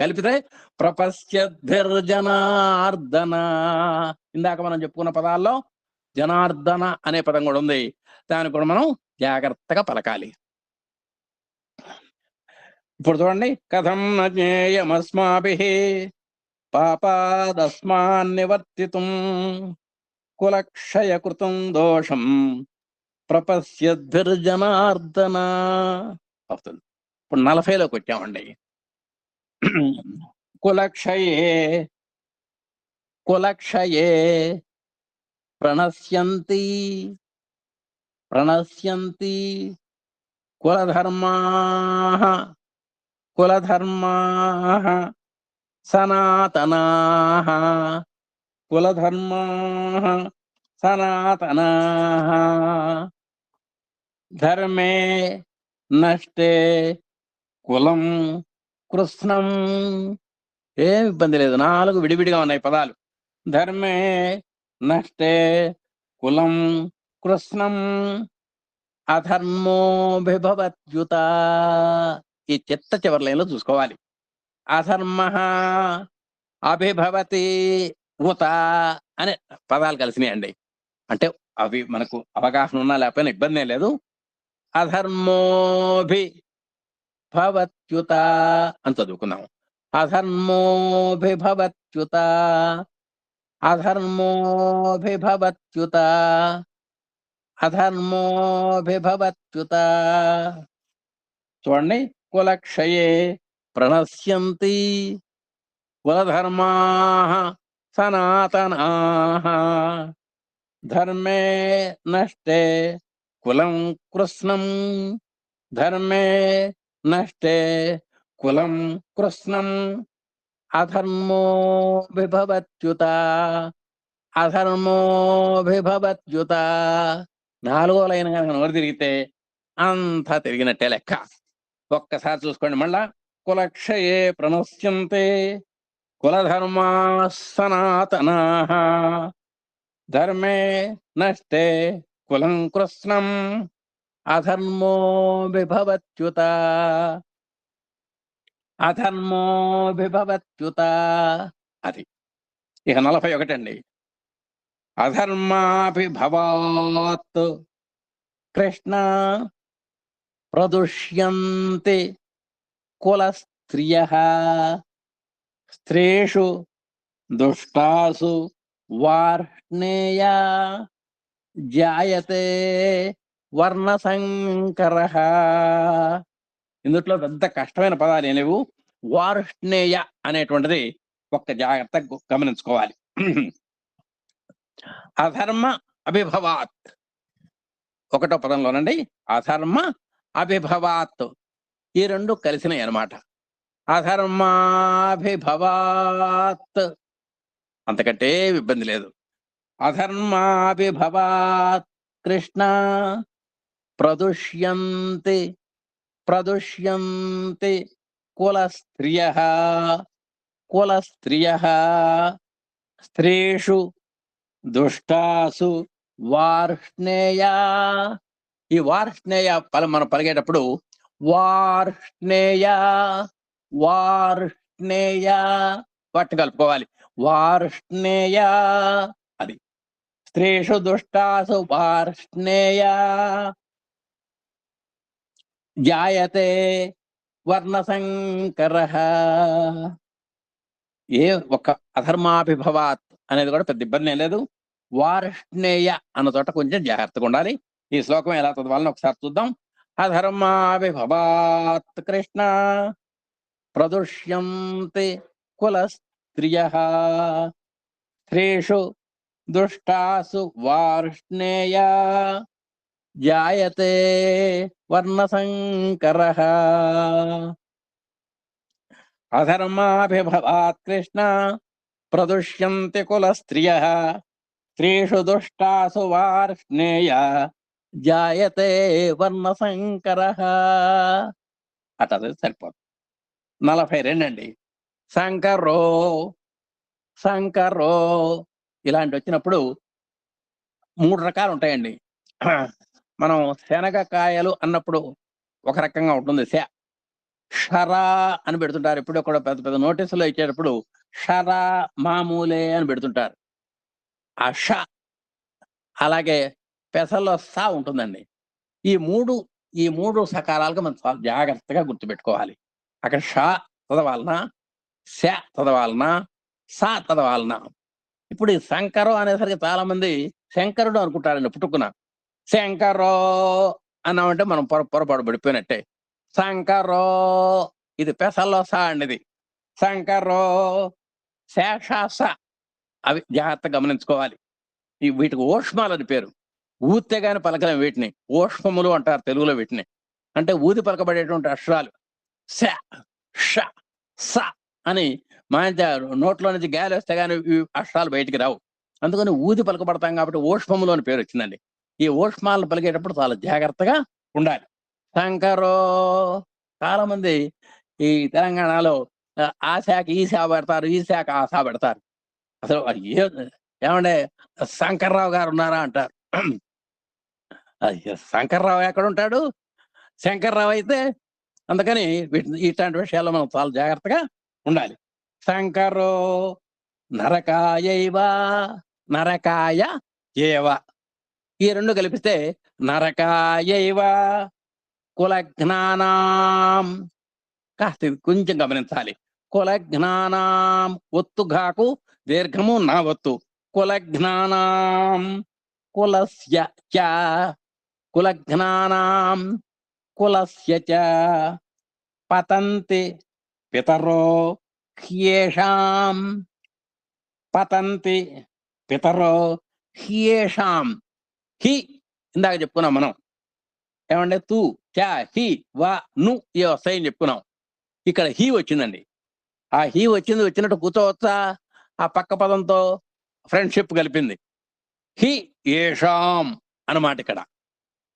కలిపితే ప్రపశ్యద్భిర్జనార్దన. ఇందాక మనం చెప్పుకున్న పదాల్లో జనార్దన అనే పదం కూడా ఉంది, దాన్ని కూడా మనం జాగ్రత్తగా పలకాలి. ఇప్పుడు చూడండి. కథం న జ్ఞేయమస్మాభిః పాపాదస్మాన్ నివర్తితుం కులక్షయ కృతం దోషం ప్రపశ్యద్భిర్జనార్దన అవుతుంది. ఇప్పుడు 40లోకి వచ్చామండి. కులక్షయే, కులక్షయే ప్రణశ్యంతి, ప్రణశ్యంతి కులధర్మాః, కులధర్మాః సనాతనాః, కులధర్మాః సనాతనాః ధర్మే నష్టే కులం కృష్ణం. ఏం ఇబ్బంది లేదు, 4 విడివిడిగా ఉన్నాయి పదాలు. ధర్మే నష్టే కులం కృష్ణం అధర్మోభిభవత్యుత. ఈ చిట్ట చివరి లైన్లో చూసుకోవాలి. అధర్మ అభిభవతి ఉత అనే పదాలు కలిసినాయండి. అంటే అవి మనకు అవగాహన ఉన్నా లేకపోయినా ఇబ్బంది ఏం లేదు. అధర్మోభి భవత్యుత అని చదువుకున్నాం. అధర్మోభిభవత్యుత, అధర్మోభిభవత్యుత, అధర్మోభిభవత్యుత. చూడండి, కులక్షయే ప్రణశ్యంతి కులధర్మా సనాతనా, ధర్మే నష్టే కులం కృష్ణం, ధర్మే నష్టే కులం కృష్ణం, అధర్మో విభవత్యుత, అధర్మోభిభవత్యుత. 4వ లైన్ కనుక నోరు తిరిగితే అంతా తిరిగినట్టే లెక్క. ఒక్కసారి చూసుకోండి మళ్ళా. కులక్షయే ప్రణశ్యంతే కులధర్మా సనాతనా, ధర్మే నష్టే కులం కృష్ణం, అధర్మో విభవత్యుత, అధర్మో విభవత్యుత. అది ఇక 41 అండి. అధర్మాభిభవాత్ కృష్ణ ప్రదుష్యంతి కులస్త్రియః, స్త్రీషు దుష్టాసు వార్ష్ణేయ జాయతే వర్ణసంకరః. ఇందులో పెద్ద కష్టమైన పదాలు ఏం లేవు. వార్ష్ణేయ అనేటువంటిది ఒక్క జాగ్రత్తగా గమనించుకోవాలి. అధర్మ అభిభవాత్ 1వ పదంలోనండి. అధర్మ అభిభవాత్ ఈ రెండు కలిసినాయి అన్నమాట. అధర్మాభిభవాత్ అంతకంటే ఇబ్బంది లేదు. అధర్మాభిభవాత్ కృష్ణ ప్రదుష్యంతి ప్రదుష్యంతి కులస్త్రియః, కులస్త్రియః స్త్రీషు దుష్టాసు వార్ష్ణేయ. ఈ వార్ష్ణేయ మనం పలిగేటప్పుడు వార్ష్ణేయ వార్ష్ణేయ వాటిని కలుపుకోవాలి. వార్ష్ణేయ అది. స్త్రీషు దుష్టాసు వార్ష్ణేయ జాయతే వర్ణసంకరః. ఒక అధర్మాభిభవాత్ అనేది కూడా పెద్ద ఇబ్బంది ఏం లేదు. వార్ష్ణేయ అన్న చోట కొంచెం జాగ్రత్తగా ఉండాలి. ఈ శ్లోకం ఎలా చదవాలని ఒకసారి చూద్దాం. అధర్మాభిభవాత్ కృష్ణ ప్రదుష్యంతి కులస్త్రియః, స్త్రీషు దుష్టాసు వార్ష్ణేయ జాయతే వర్ణసంకరః. అధర్మాభిభవాత్ కృష్ణ ప్రదుష్యంతి కులస్త్రియః, స్త్రీషు దుష్టాసు వార్ష్ణేయ జాయతే వర్ణసంకరః. అట్లా సరిపోతుంది. 42 అండి. శంకరో శంకరో ఇలాంటి వచ్చినప్పుడు 3 రకాలు ఉంటాయండి. మనం శనగకాయలు అన్నప్పుడు ఒక రకంగా ఉంటుంది. షరా అని పెడుతుంటారు. ఎప్పుడో కూడా పెద్ద పెద్ద నోటీసులో ఇచ్చేటప్పుడు షరా మామూలే అని పెడుతుంటారు. ఆ ష అలాగే పెసల్లో సా ఉంటుందండి. ఈ మూడు సకారాలుగా మనం చాలా జాగ్రత్తగా గుర్తుపెట్టుకోవాలి. అక్కడ ష చదవాలనా, శ చదవాలనా, సా చదవాలనా. ఇప్పుడు ఈ శంకరో అనేసరికి చాలా మంది శంకరుడు అనుకుంటారండి. పుట్టుకున్న శంకరో అన్నామంటే మనం పొరపాటు పడిపోయినట్టే. శంకరో ఇది పెసల్లో సా అండి. ఇది శంకరో శేషాస అవి జాగ్రత్తగా గమనించుకోవాలి. వీటికి ఓష్మాలని పేరు. ఊతే గాని పలకలేం వీటిని. ఓష్మములు అంటారు తెలుగులో వీటిని. అంటే ఊది పలకబడేటువంటి అక్షరాలు. శ ష స అని మంచి నోట్లో నుంచి గాలి వస్తే గానీ ఈ అక్షరాలు బయటికి రావు. అందుకని ఊది పలకబడతాం కాబట్టి ఓష్మములు అని పేరు వచ్చిందండి. ఈ ఓష్మాలను పలికేటప్పుడు చాలా జాగ్రత్తగా ఉండాలి. శంకరో చాలా మంది ఈ తెలంగాణలో ఆ శాఖ ఈ శాఖ పెడతారు, ఈ శాఖ ఆ శాఖ పెడతారు. అసలు ఏమంటే శంకర్రావు గారు ఉన్నారా అంటారు. శంకర్రావు ఎక్కడ ఉంటాడు? శంకర్రావు అయితే అందుకని ఇట్లాంటి విషయాల్లో మనం చాలా జాగ్రత్తగా ఉండాలి. శంకరో నరకాయైవ నరకాయ ఏవ ఈ రెండు కలిపిస్తే నరకాయైవ కులజ్ఞానాం. కాస్త ఇది కొంచెం గమనించాలి. కులజ్ఞానాం ఒత్తుగాకు దీర్ఘము నా ఒత్తు. కులజ్ఞానాం కులస్య చ కులజ్ఞానాం కులస్య చ పతంతి పితరో హ్యేషాం పతంతి పితరో హ్యేషాం. హి ఇందాక చెప్పుకున్నాం మనం. ఏమంటే తూ చ హి వా ను ఇవి వస్తాయని చెప్పుకున్నాం. ఇక్కడ హీ వచ్చిందండి. ఆ హీ వచ్చినట్టు కూర్చోవచ్చా? ఆ పక్క పదంతో ఫ్రెండ్షిప్ కలిపింది. హి ఏషాం అన్నమాట. ఇక్కడ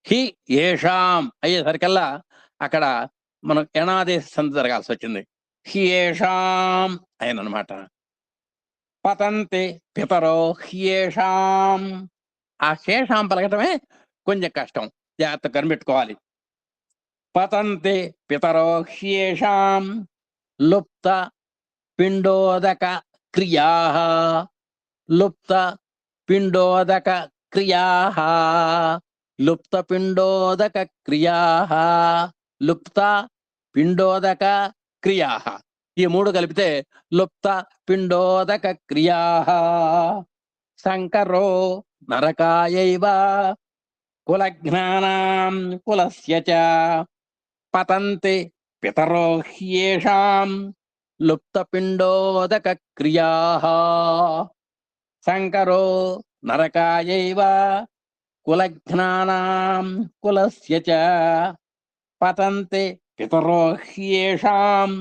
హి ఏషాం అయ్యేసరికల్లా అక్కడ మనం ఎనాదేశ సంధి జరగాల్సి వచ్చింది. హి ఏషాం అయినమాట. పతంతి పితరో హ్యేషాం. ఆ శేషాం పలకటమే కొంచెం కష్టం, జాగ్రత్త కనిపెట్టుకోవాలి. పతంతి పితరో హ్యేషాం లుప్త పిండోదక క్రియా లుప్త పిండోదక క్రియా లుప్త పిండోదక క్రియా లుప్త పిండోదక క్రియా. ఈ మూడు కలిపితే లుప్త పిండోదక క్రియా. శంకరో నరకాయైవ కులజ్ఞానాం కులస్య చ పతంతి పితరో హ్యేషాం లుప్త పిండోదక క్రియా. శంకరో నరకాయైవ కులజ్ఞానాం కులస్య చ పతంతి పితరో హ్యేషాం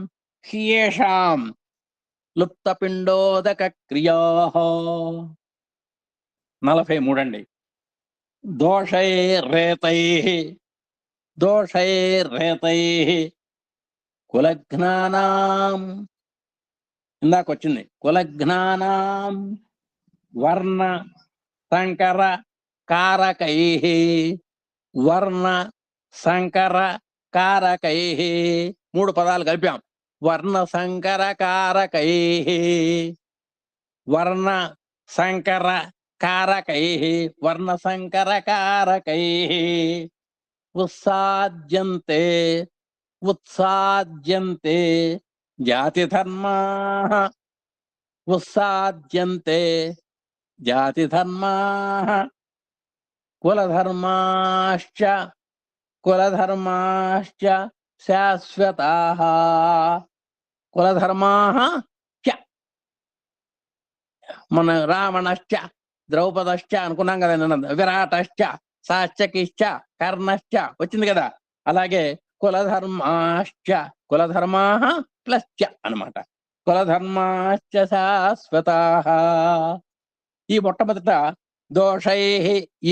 హ్యేషాం లుప్త పిండోదక క్రియా. 43 అండి. దోషైరేతైః కులజ్ఞానాం. ఇందాకొచ్చింది కులజ్ఞానాం వర్ణ సంకర కారకైః. వర్ణ సంకర కారకైః 3 పదాలు కలిపాం. వర్ణ సంకర కారకైః వర్ణ సంకర కారకైః వర్ణ సంకర కారకైః ఉత్సాద్యంతే ఉత్సాద్యంతే జాతి ధర్మాః ఉత్సాద్యంతే జాతి ధర్మాః కులధర్మాశ్చ కులధర్మాశ్చ శాశ్వతాః. కులధర్మాః చ మన రావణశ్చ ద్రౌపదశ్చ అనుకున్నాం కదా నిన్న. విరాటశ్చ సాత్యకిశ్చ కర్ణశ్చ వచ్చింది కదా. అలాగే కులధర్మాశ్చ కులధర్మాః ప్లస్ చ అన్నమాట. కులధర్మాశ్చ శాశ్వతాః. ఈ మొట్టమొదట దోషైః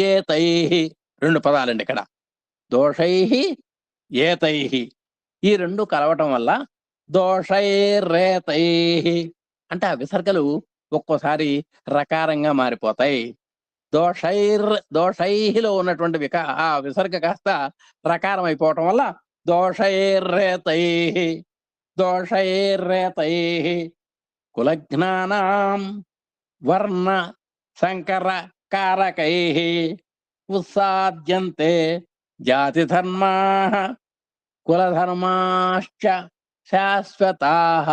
ఏతైః 2 పదాలండి ఇక్కడ. దోషైః ఏతైః ఈ 2 కలవటం వల్ల దోషైరేతైః అంటే ఆ విసర్గలు ఒక్కోసారి రకారంగా మారిపోతాయి. దోషైలో ఉన్నటువంటి ఆ విసర్గ కాస్త రకారం అయిపోవటం వల్ల దోషైరేతైః దోషైరేతైః కులజ్ఞానాం వర్ణ సంకర కారకైః ఉత్సాద్యంతే జాతి ధర్మాః కులధర్మాశ్చ శాశ్వతాః.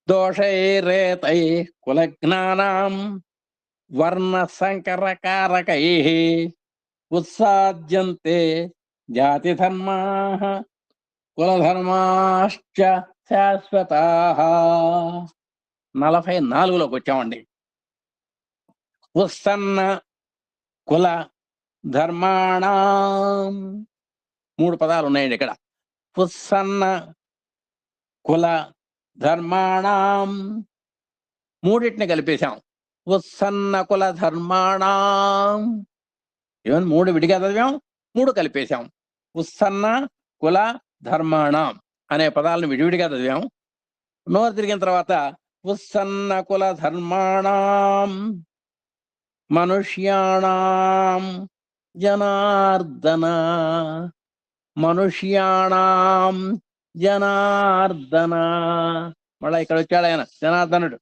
దోషైరేతైః కులజ్ఞానాం వర్ణ సంకర కారకైః ఉత్సాద్యంతే జాతి ధర్మాః కులధర్మాశ్చ శాశ్వతాః. 44లోకి వచ్చామండి. ఉత్సన్న కుల ధర్మాణం 3 పదాలు ఉన్నాయండి ఇక్కడ. ఉత్సన్న కుల ధర్మాణం మూడింటిని కలిపేశాం. ఉత్సన్న కుల ధర్మాణం. ఈవెన్ 3 విడిగా చదివాం, 3 కలిపేశాం. ఉత్సన్న కుల ధర్మాణం అనే పదాలను విడివిడిగా చదివాం. నోరు తిరిగిన తర్వాత ఉత్సన్న కుల ధర్మాణం మనుష్యాణం జనార్దన మనుష్యాణం జనార్దన. మళ్ళా ఇక్కడ వచ్చాడు ఆయన జనార్దనుడు.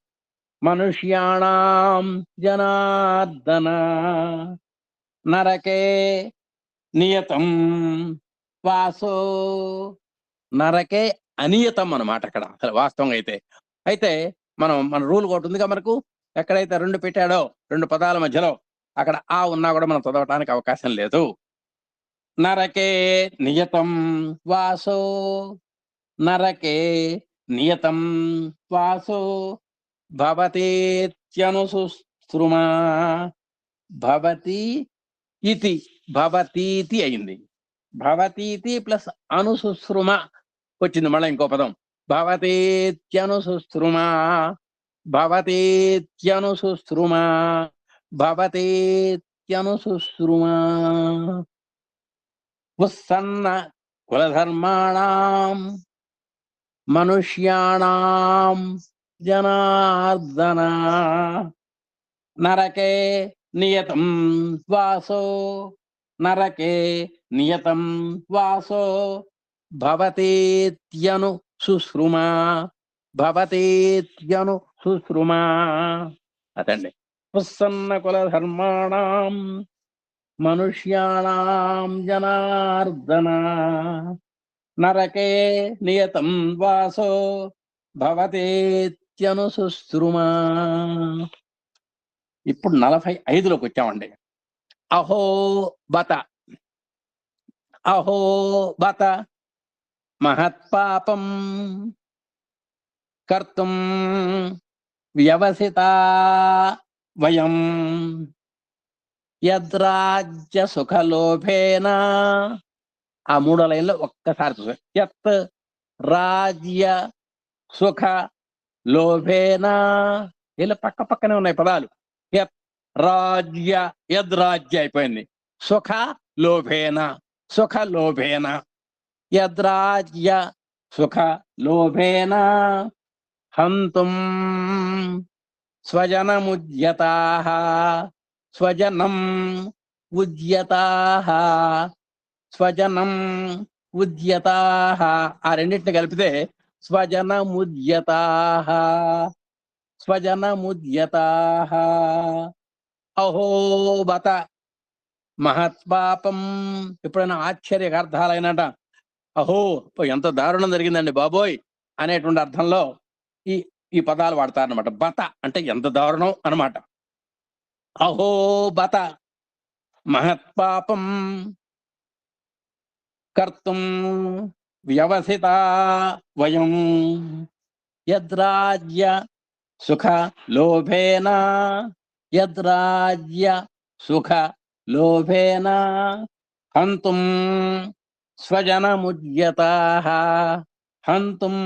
మనుష్యాణం జనార్దన నరకే నియతం వాసో. నరకే అనియతం అన్నమాట అక్కడ అసలు వాస్తవంగా అయితే. అయితే మన రూల్ ఒకటి ఉందిగా మనకు, ఎక్కడైతే రెండు పెట్టాడో రెండు పదాల మధ్యలో అక్కడ ఆ ఉన్నా కూడా మనం చదవటానికి అవకాశం లేదు. నరకే నియతం వాసో, నరకే నియతం వాసో భవతేత్యనుసుశ్రుమా. భవతి ఇతి భవతీతి అయింది. భవతీతి ప్లస్ అనుసుశ్రుమ వచ్చింది మళ్ళీ ఇంకో పదం. భవతేత్యనుసుశ్రుమా, భవతేత్యనుసుశ్రుమా, భవతేత్యనుసుశ్రుమా. ఉత్సన్న కులధర్మాణం మనుష్యాణం జనార్దన నరకే నియతం వాసో, నరకే నియతం వాసో భవతేత్యను సుశ్రుమా, భవతేత్యను సుశ్రుమా. అదండి. ప్రసన్న కుల ధర్మాణం మనుష్యాణం జనార్దన నరకే నియతం వాసో భవతేత్యను సుశ్రుమా. ఇప్పుడు 45లోకి వచ్చామండి. అహో బత, అహో బత మహత్పాపం కర్తుం వ్యవసితా వయం యద్రాజ్య సుఖలోభేన. ఆ మూడో లైన్లో ఒక్కసారి చూసా. యత్ రాజ్య సుఖ లోభేన. ఇలా పక్క పక్కనే ఉన్నాయి పదాలు. యత్ రాజ్య, యద్రాజ్య అయిపోయింది. సుఖ లోభేన, సుఖ లోభేన. యద్రాజ్య సుఖ లోభేన హంతుం స్వజనముద్యతాః, స్వజనం ఉద్యతాః, స్వజనం ఉద్యతాః. ఆ రెండింటిని కలిపితే స్వజనముద్యతాః, స్వజనముద్యతాః. అహోబత మహత్పాపం. ఎప్పుడైనా ఆశ్చర్యకార్థాలైనట అహో ఎంత దారుణం జరిగిందండి బాబోయ్ అనేటువంటి అర్థంలో ఈ ఈ పదాలు వాడతారనమాట. బత అంటే ఎంత దారుణం అనమాట. అహో బత మహత్పాపం కర్తుం వ్యవసితా వయం యద్రాజ్య సుఖ లోభేన, యద్రాజ్య సుఖ లోభేన హంతుం స్వజనముద్యతాః, హంతుం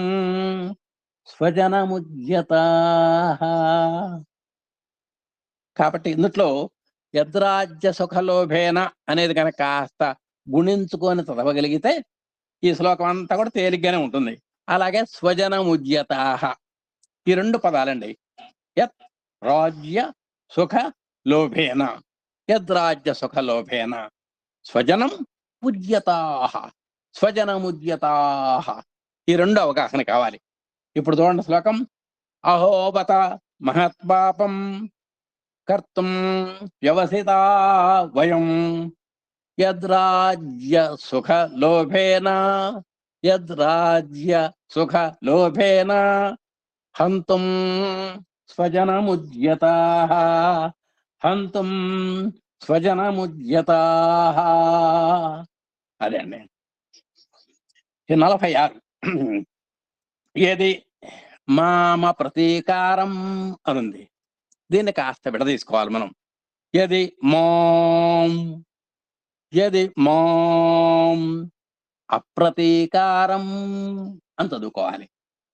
స్వజనముద్యతాః. కాబట్టి ఇందులో యద్రాజ్య సుఖలోభేన అనేది కనుక కాస్త గుణించుకొని చదవగలిగితే ఈ శ్లోకం అంతా కూడా తేలిగ్గానే ఉంటుంది. అలాగే స్వజనముద్యతాః ఈ రెండు పదాలండి. యత్ రాజ్య సుఖ లోభేన, యద్రాజ్య సుఖ లోభేన స్వజనం ఉద్యతాః, స్వజనముద్యతాః. ఈ రెండు అవగాహన కావాలి. ఇప్పుడు చూడండి శ్లోకం. అహోబత మహత్పాపం కర్తుం వ్యవసితా వయం యద్రాజ్య సుఖ లోభేన, యద్రాజ్య సుఖ లోభేన హంతుం స్వజనముద్యతాః, హంతుం స్వజనముద్యతాః. అదే అండి 46. ఏది మామ ప్రతీకారం అనుంది. దీన్ని కాస్త విడదీసుకోవాలి మనం. యది మాం, యది మాం అప్రతీకారం అని చదువుకోవాలి.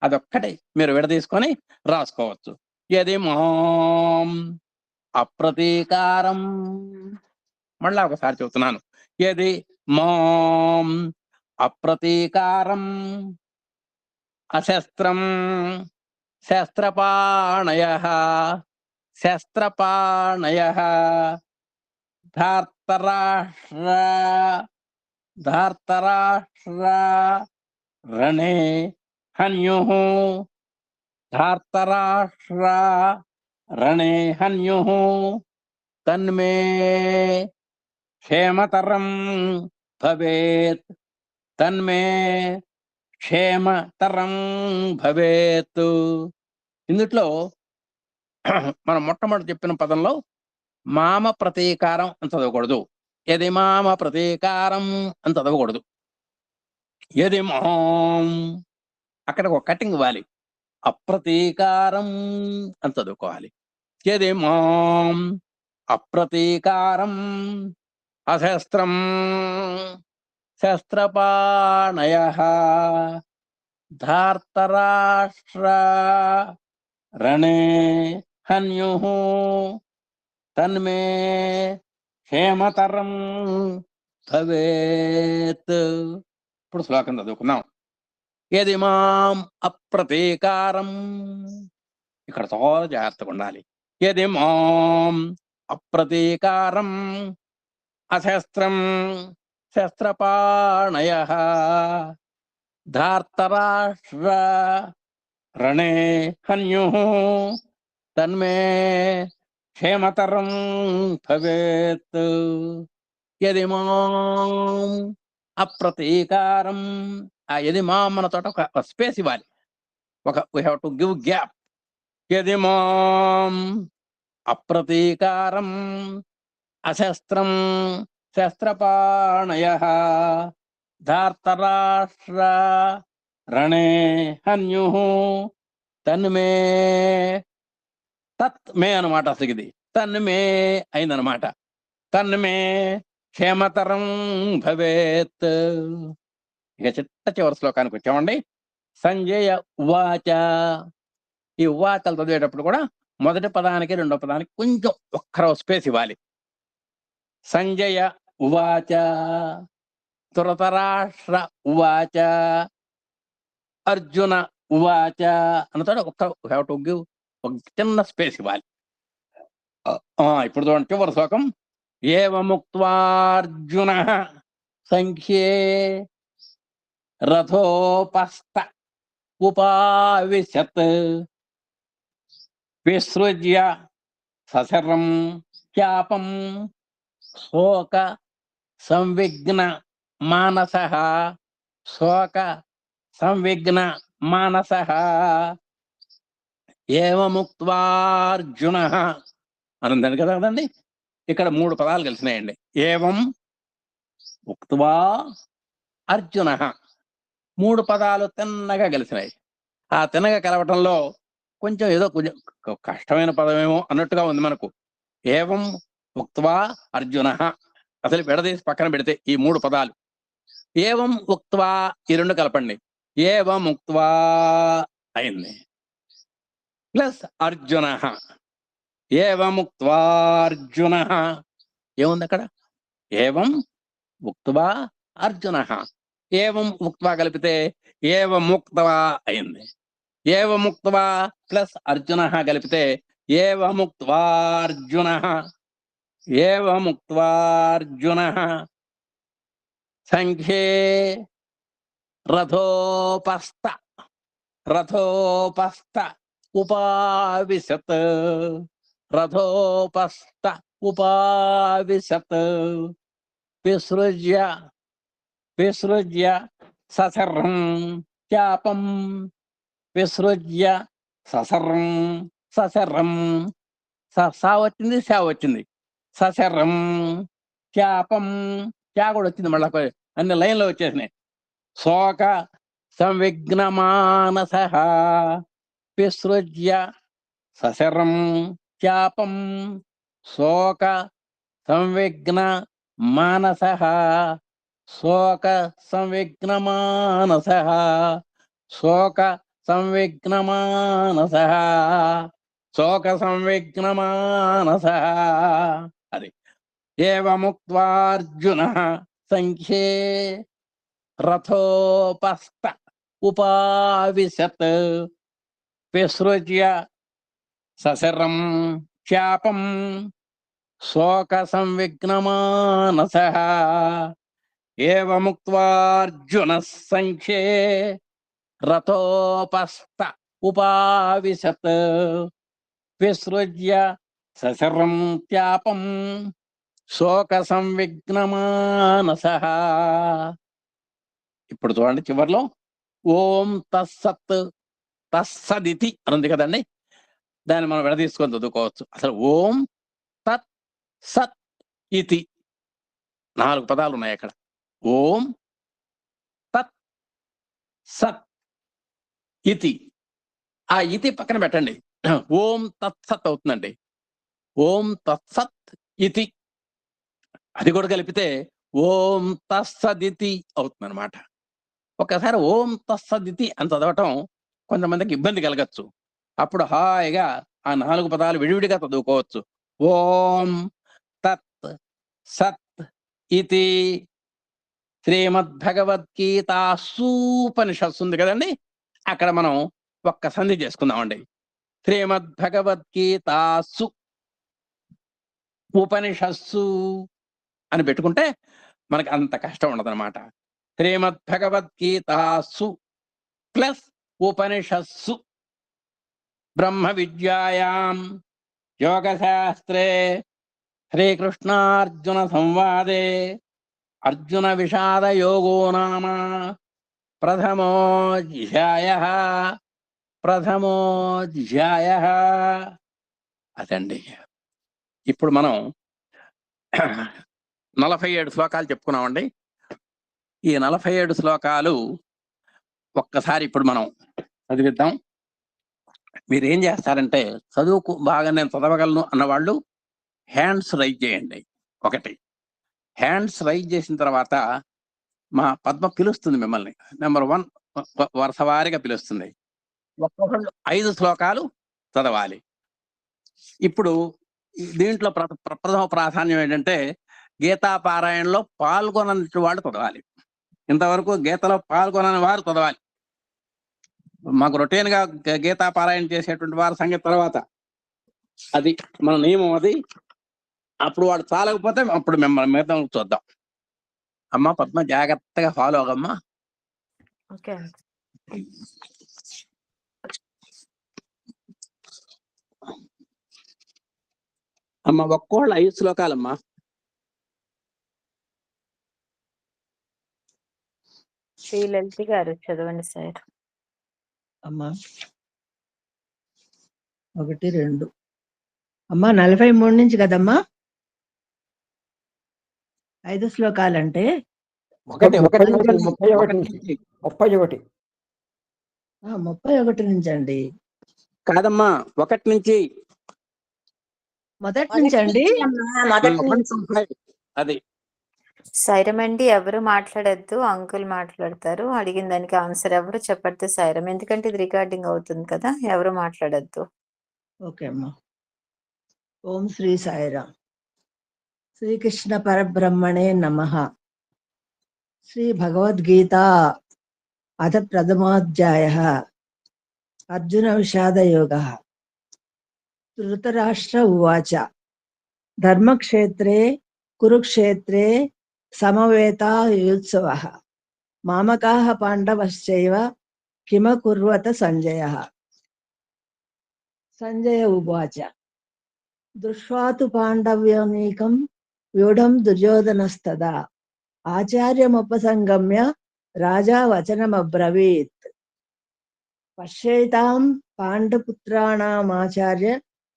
అదొక్కటే మీరు విడదీసుకొని రాసుకోవచ్చు. యది మాం అప్రతీకారం. మళ్ళా ఒకసారి చెబుతున్నాను. యది మాం అప్రతీకారం అశస్త్రం శస్త్రపాణయః, శస్త్రపాణయః ధార్తరాష్ట్ర ధార్తరాష్ట్రా రణే హన్యుః ధార్తరాష్ట్రా రణే హన్యుః తన్మే క్షేమతరం భవేత్ తన్మే క్షేమతరం భవేత్. ఇందుట్లో మనం మొట్టమొదటి చెప్పిన పదంలో మామ ప్రతీకారం అని చదవకూడదు. యది మామ ప్రతీకారం అని చదవకూడదు. యది మాం అక్కడికి ఒక కటింగ్ ఇవ్వాలి. అప్రతీకారం అని చదువుకోవాలి. యది మాం అప్రతీకారం అశస్త్రం శస్త్రపాణయః ధార్తరాష్ట్ర రణే హన్యుః తన్మే క్షేమతరం భవేత్. ఇప్పుడు శ్లోకం చదువుకున్నాం. యది మాం అప్రతీకారం, ఇక్కడ చాలా జాగ్రత్తగా ఉండాలి. యది మాం అప్రతీకారం అశస్త్రం శస్త్రపాణయః ధార్తరాష్ట్ర రణే హన్యుః తన్మే క్షేమతరం భవేత్. యది మాం అప్రతీకారం, ఆ యది మాం అన్న తోట ఒక స్పేస్ ఇవ్వాలి. We have to give gap. యది మాం అప్రతీకారం అశస్త్రం శస్త్రపాణయః ధార్తరాష్ట్ర రణే హన్యుః తన్మే, తత్ మే అనమాట. అసలు ఇది తన్మే అయిందనమాట. తన్మే క్షేమతరం భవేత్. ఇక చిట్ట శ్లోకానికి వచ్చామండి. సంజయ ఉవాచ. ఈ ఉవాచలు చదివేటప్పుడు కూడా మొదటి పదానికి రెండో పదానికి కొంచెం ఒక్కరో స్పేస్ ఇవ్వాలి. సంజయ ఉవాచ ధృతరాష్ట్ర ఉవాచ అర్జున ఉవాచ అన్నతో హ్యావ్ టు గివ్ ఒక చిన్న స్పేస్ ఇవ్వాలి. ఇప్పుడు చూడండి చివరి శ్లోకం. ఏవముక్త్వార్జున సంఖ్యే రథోపస్థ ఉపావిశత్ విసృజ్య సశరం చాపం శోక సంవిఘ్న మానసః శోక సంవిఘ్న మానసః ఏవముక్త్వార్జునః అనందని కదండి. ఇక్కడ మూడు పదాలు కలిసినాయండి. ఏవం ఉక్త్వా అర్జునః, మూడు పదాలు తిన్నగా కలిసినాయి. ఆ తిన్నగా కలవటంలో కొంచెం ఏదో కొంచెం కష్టమైన పదమేమో అన్నట్టుగా ఉంది మనకు. ఏవం ఉక్త్వా అర్జునః, అసలు విడదీసి పక్కన పెడితే ఈ మూడు పదాలు. ఏవం ఉక్త్వా ఈ రెండు కలపండి. ఏవం ఉక్త్వా అయింది. ప్లస్ అర్జునః, ఏవముక్త్వా అర్జునః ఏముంది అక్కడ? ఏవం ఉక్త్వా అర్జునః. ఏవం ఉక్త్వా కలిపితే ఏవముక్త్వా అయింది. ఏవముక్త్వా ప్లస్ అర్జునః కలిపితే ఏవముక్త్వా అర్జునః. ఏవముక్త్వా అర్జునః సంఖ్యే రథోపస్థ ఉపావిశత్ రథోపస్థ ఉపావిశత్ విసృజ్య సశరం చాపం విసృజ్య సశరం సా వచ్చింది, శా వచ్చింది. సశరం చాపం, చా కూడా వచ్చింది. మళ్ళీ అన్ని లైన్లో వచ్చేసినాయి. శోక సంవిఘ్న మానసః విసృజ్య సశరం చాపం శోక సంవిఘ్న మానసః శోక సంవిఘ్న మానసః శోక సంవిఘ్న మానసః శోక సంవిఘ్న మానసః. అది ఏవముక్త్వార్జునః సంఖ్యే రథోపస్థ ఉపావిశత్ విసృజ్య సశరం చాపం శోక సంవిఘ్న మానసః ఏవముక్త్వార్జునః సంఖ్యే రథోపస్థ ఉపావిశత్ విసృజ్య సశరం త్యాపం శోక సంవిఘ్నమానసః. ఇప్పుడు చూడండి చివర్లో ఓం తస్సత్ తస్సదితి అని ఉంది కదండి, దాన్ని మనం విడదీసుకొని చదువుకోవచ్చు. అసలు ఓం తత్ సత్ ఇతి 4 పదాలు ఉన్నాయి అక్కడ. ఓం తత్ సత్ ఇతి, ఆ ఇతి పక్కన పెట్టండి, ఓం తత్సత్ అవుతుందండి. ఓం తత్సత్ ఇతి అది కూడా కలిపితే ఓం తస్సదితి అవుతుంది అనమాట. ఒక్కసారి ఓం తస్సదితి అని చదవటం కొంతమందికి ఇబ్బంది కలగచ్చు. అప్పుడు హాయిగా ఆ 4 పదాలు విడివిడిగా చదువుకోవచ్చు. ఓం తత్ సత్ ఇతి శ్రీమద్భగవద్గీతాసూపనిషత్తు ఉంది కదండి, అక్కడ మనం ఒక్క సంధి చేసుకుందామండి. శ్రీమద్భగవద్గీతాసు ఉపనిషత్సు అని పెట్టుకుంటే మనకి అంత కష్టం ఉండదన్నమాట. శ్రీమద్భగవద్గీతాసు ప్లస్ ఉపనిషత్సు బ్రహ్మ విద్యాయాం యోగశాస్త్రే శ్రీకృష్ణార్జున సంవాదే అర్జున విషాద యోగో నామ ప్రథమోధ్యాయః. అదండి. ఇప్పుడు మనం 47 శ్లోకాలు చెప్పుకున్నామండి. ఈ 47 శ్లోకాలు ఒక్కసారి ఇప్పుడు మనం చదివిద్దాం. మీరేం చేస్తారంటే, చదువుకు బాగా నేను చదవగలను అన్నవాళ్ళు హ్యాండ్స్ రైజ్ చేయండి. ఒకటి, హ్యాండ్స్ రైజ్ చేసిన తర్వాత మా పద్మ పిలుస్తుంది మిమ్మల్ని. నెంబర్ 1 వరుస వారీగా పిలుస్తుంది. ఒక్కొక్కళ్ళు 5 శ్లోకాలు చదవాలి. ఇప్పుడు దీంట్లో ప్రథమ ప్రాధాన్యం ఏంటంటే, గీతా పారాయణలో పాల్గొనని వాళ్ళు చదవాలి. ఇంతవరకు గీతలో పాల్గొనని వారు చదవాలి. మాకు రొటీన్ గా గీతా పారాయణ చేసేటువంటి వారి సంగతి తర్వాత, అది మన నియమం. అది అప్పుడు వాడు చాలకపోతే అప్పుడు మిమ్మల్ని మీద చూద్దాం. అమ్మా పద్మ జాగ్రత్తగా ఫాలో అవమ్మా. ఓకే. అమ్మ ఒక్కోళ్ళు 5 శ్లోకాలమ్మా. శ్రీలలిత గారు చదవండి సార్. అమ్మా 1, 2 అమ్మా 43 నుంచి కదమ్మా 5 శ్లోకాలంటే 31 నుంచి అండి. కాదమ్మా 1 నుంచి, మొదటి నుంచి అండి. అది సైరం అండి, ఎవరు మాట్లాడద్దు, అంకుల్ మాట్లాడతారు. అడిగిన దానికి ఆన్సర్ ఎవరు చెప్పద్దు సైరం, ఎందుకంటే ఇది రికార్డింగ్ అవుతుంది కదా, ఎవరు మాట్లాడద్దు. ఓకే అమ్మా. ఓం శ్రీ సాయిరామ్. శ్రీకృష్ణ పరబ్రహ్మణే నమః. శ్రీ భగవద్గీత అథ ప్రథమోధ్యాయః అర్జున విషాద యోగః. ధృతరాష్ట్ర ఉవాచ ధర్మక్షేత్రే కురుక్షేత్రే సమవేతాయుత్సవః మామకాః పాండవశ్చైవ కిమకుర్వత సంజయః. సంజయ ఉవాచ దృష్ట్వా తు పాండవ్యనీకం వ్యూఢం దుర్యోధనస్తదా ఆచార్యముపసంగమ్య రాజా వచనమబ్రవీత్. పశ్యైతాం పాండపుత్రాణామాచార్య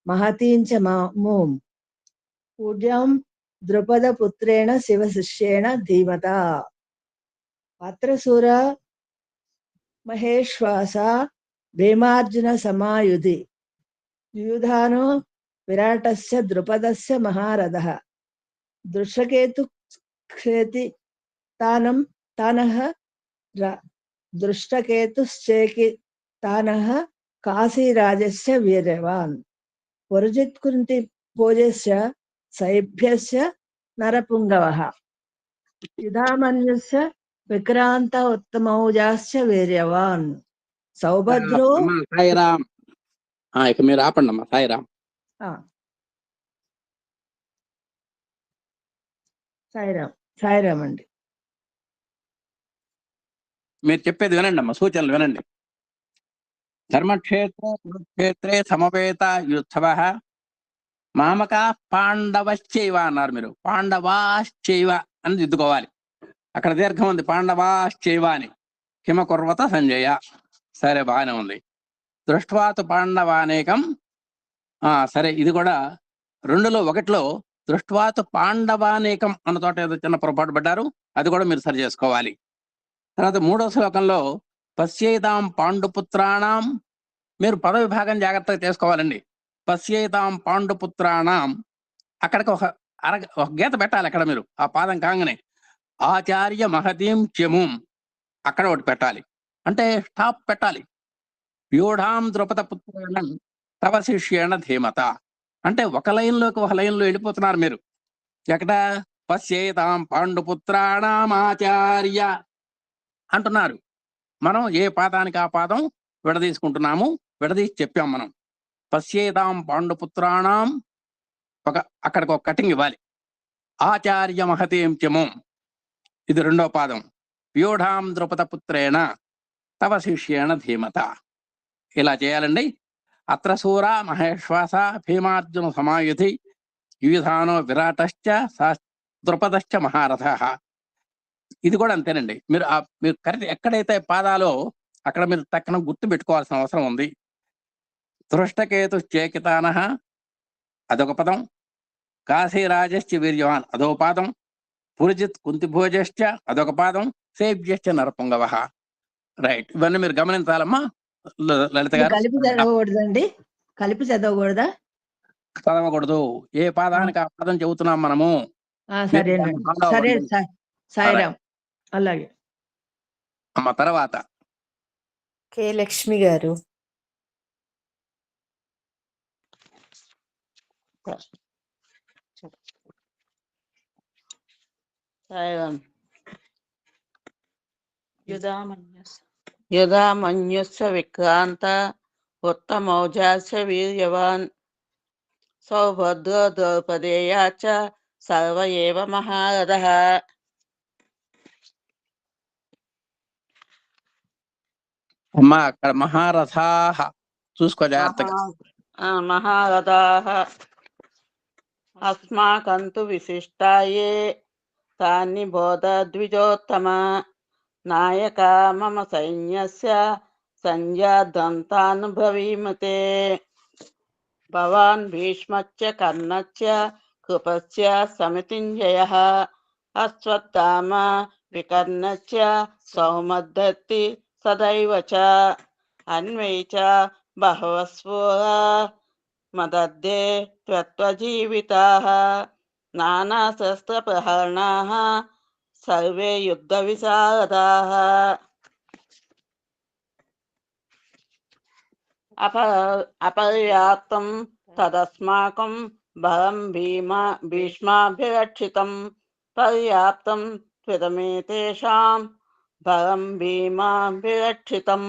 మహతీం చ మామూం పూజ్యాం ద్రుపదపుత్రేణ శివశిష్యేణ ధీమతా. అత్ర శూర మహేశ్వాస భీమార్జున సమాయుధి యుధానో విరాటస్య ద్రుపదస్య మహారథః. దృశ్యకేతు క్షేతి తానం తానః దృష్టకేతుశ్చేకి తానః కాశీరాజస్య వీర్యవాన్. పురజిత్కుంతి భోజస్య సైభ్యస్య నరపుంగవః. యుధామన్యుస్య విక్రాంత ఉత్తమౌజాస్య వీర్యవాన్. సౌభద్రో సాయిరామ్. ఇక మీరు ఆపండి అమ్మా. సాయిరామ్. సాయిరామ్. సాయిరామ్ అండి. మీరు చెప్పేది వినండి అమ్మా, సూచనలు వినండి. ధర్మక్షేత్రే కురుక్షేత్రే సమవేత యుత్సవ మామకా పాండవశ్చైవ అన్నారు మీరు. పాండవాశ్చైవ అని దిద్దుకోవాలి. అక్కడ దీర్ఘం ఉంది, పాండవాశ్చైవ అని. కిమ కుర్వత సంజయ. సరే, బాగానే ఉంది. దృష్ట్వాతు పాండవానేకం. సరే, ఇది కూడా 2లో 1లో దృష్ట్వాతు పాండవానేకం అన్న తోట ఏదో చిన్న పొరపాటు పడ్డారు, అది కూడా మీరు సరి చేసుకోవాలి. తర్వాత 3వ శ్లోకంలో పశ్యేతాం పాండుపుత్రాణం, మీరు పద విభాగం జాగ్రత్తగా చేసుకోవాలండి. పశ్యేతాం పాండుపుత్రాణం, అక్కడికి ఒక గీత పెట్టాలి. అక్కడ మీరు ఆ పాదం కాగానే ఆచార్య మహతీం చెముం అక్కడ ఒకటి పెట్టాలి, అంటే స్టాప్ పెట్టాలి. వ్యూఢాం ద్రుపద పుత్రేణ తవ శిష్యేణ ధీమత, అంటే ఒక లైన్లోకి ఒక లైన్లో వెళ్ళిపోతున్నారు మీరు. ఎక్కడ పశ్యేతాం పాండుపుత్రాణామాచార్య అంటున్నారు. మనం ఏ పాదానికి ఆ పాదం విడదీసుకుంటున్నాము, విడదీసి చెప్పాం మనం. పశ్యేతాం పాండుపుత్రాణం, అక్కడికి ఒక కటింగ్ ఇవ్వాలి. ఆచార్య మహతీం చెముం, ఇది 2వ పాదం. వ్యూఢాం ద్రుపద పుత్రేణ తవ శిష్యేణ ధీమత, ఇలా చేయాలండి. అత్ర శూర మహేశ్వాస భీమార్జున సమాయుధి యుధానో విరాటశ్చ ద్రుపదశ్చ మహారథ. ఇది కూడా అంతేనండి. మీరు కరెక్ట్ ఎక్కడైతే పాదాలో అక్కడ మీరు తక్కన గుర్తు పెట్టుకోవాల్సిన అవసరం ఉంది. దృష్టకేతు చేకితాన అదొక పదం. కాశీరాజశ్చ వీర్యవాన్ అదో పాదం. పురిజిత్ కుంతిభోజశ్చ అదొక పాదం. సేవ్యశ్చ నరపుంగవ. రైట్, ఇవన్నీ మీరు గమనించాలమ్మా లలిత గారు. కలిపి చదవకూడదండి, కలిపి చదవకూడదా? చదవకూడదు, ఏ పాదానికి ఆ పాదం చెబుతున్నాం మనము. సరేనండి, సరే సాయిరామ్. అలాగే అమ్మ. తర్వాత కే లక్ష్మి గారు. యుధామన్యుస్య విక్రాంత ఉత్తమౌజాస్య వీర్యవాన్ సౌభద్రో ద్రౌపదేయాచ సర్వ ఏవ మహారథః. అమ్మా అక్కడ మహారథాః చూసుకో జాగ్రత్తగా. మహారథాః అస్మాకంతు విశిష్టాయే తాని బోధ ద్విజోత్తమ నాయక మమ సైన్యస్య సంజాదంతానుభవీమతే. భవాన్ భీష్మచ్చ కర్ణచ్చ కృపస్య సమితింజయః అశ్వత్థామ వికర్ణచ్చ సౌమద్దత్తి సదైవ చ అన్వై చ బహవస్వోరా మదద్దే త్వత్వజీవితాః నానాశస్త్రప్రహరణాః సర్వే యుద్ధ విశారదాః. అపర్యాప్తం తదస్మాకం బలం భీష్మాభిరక్షితం పర్యాప్తం త్విదమేతేషాం బలం భీమాభిరక్షితం.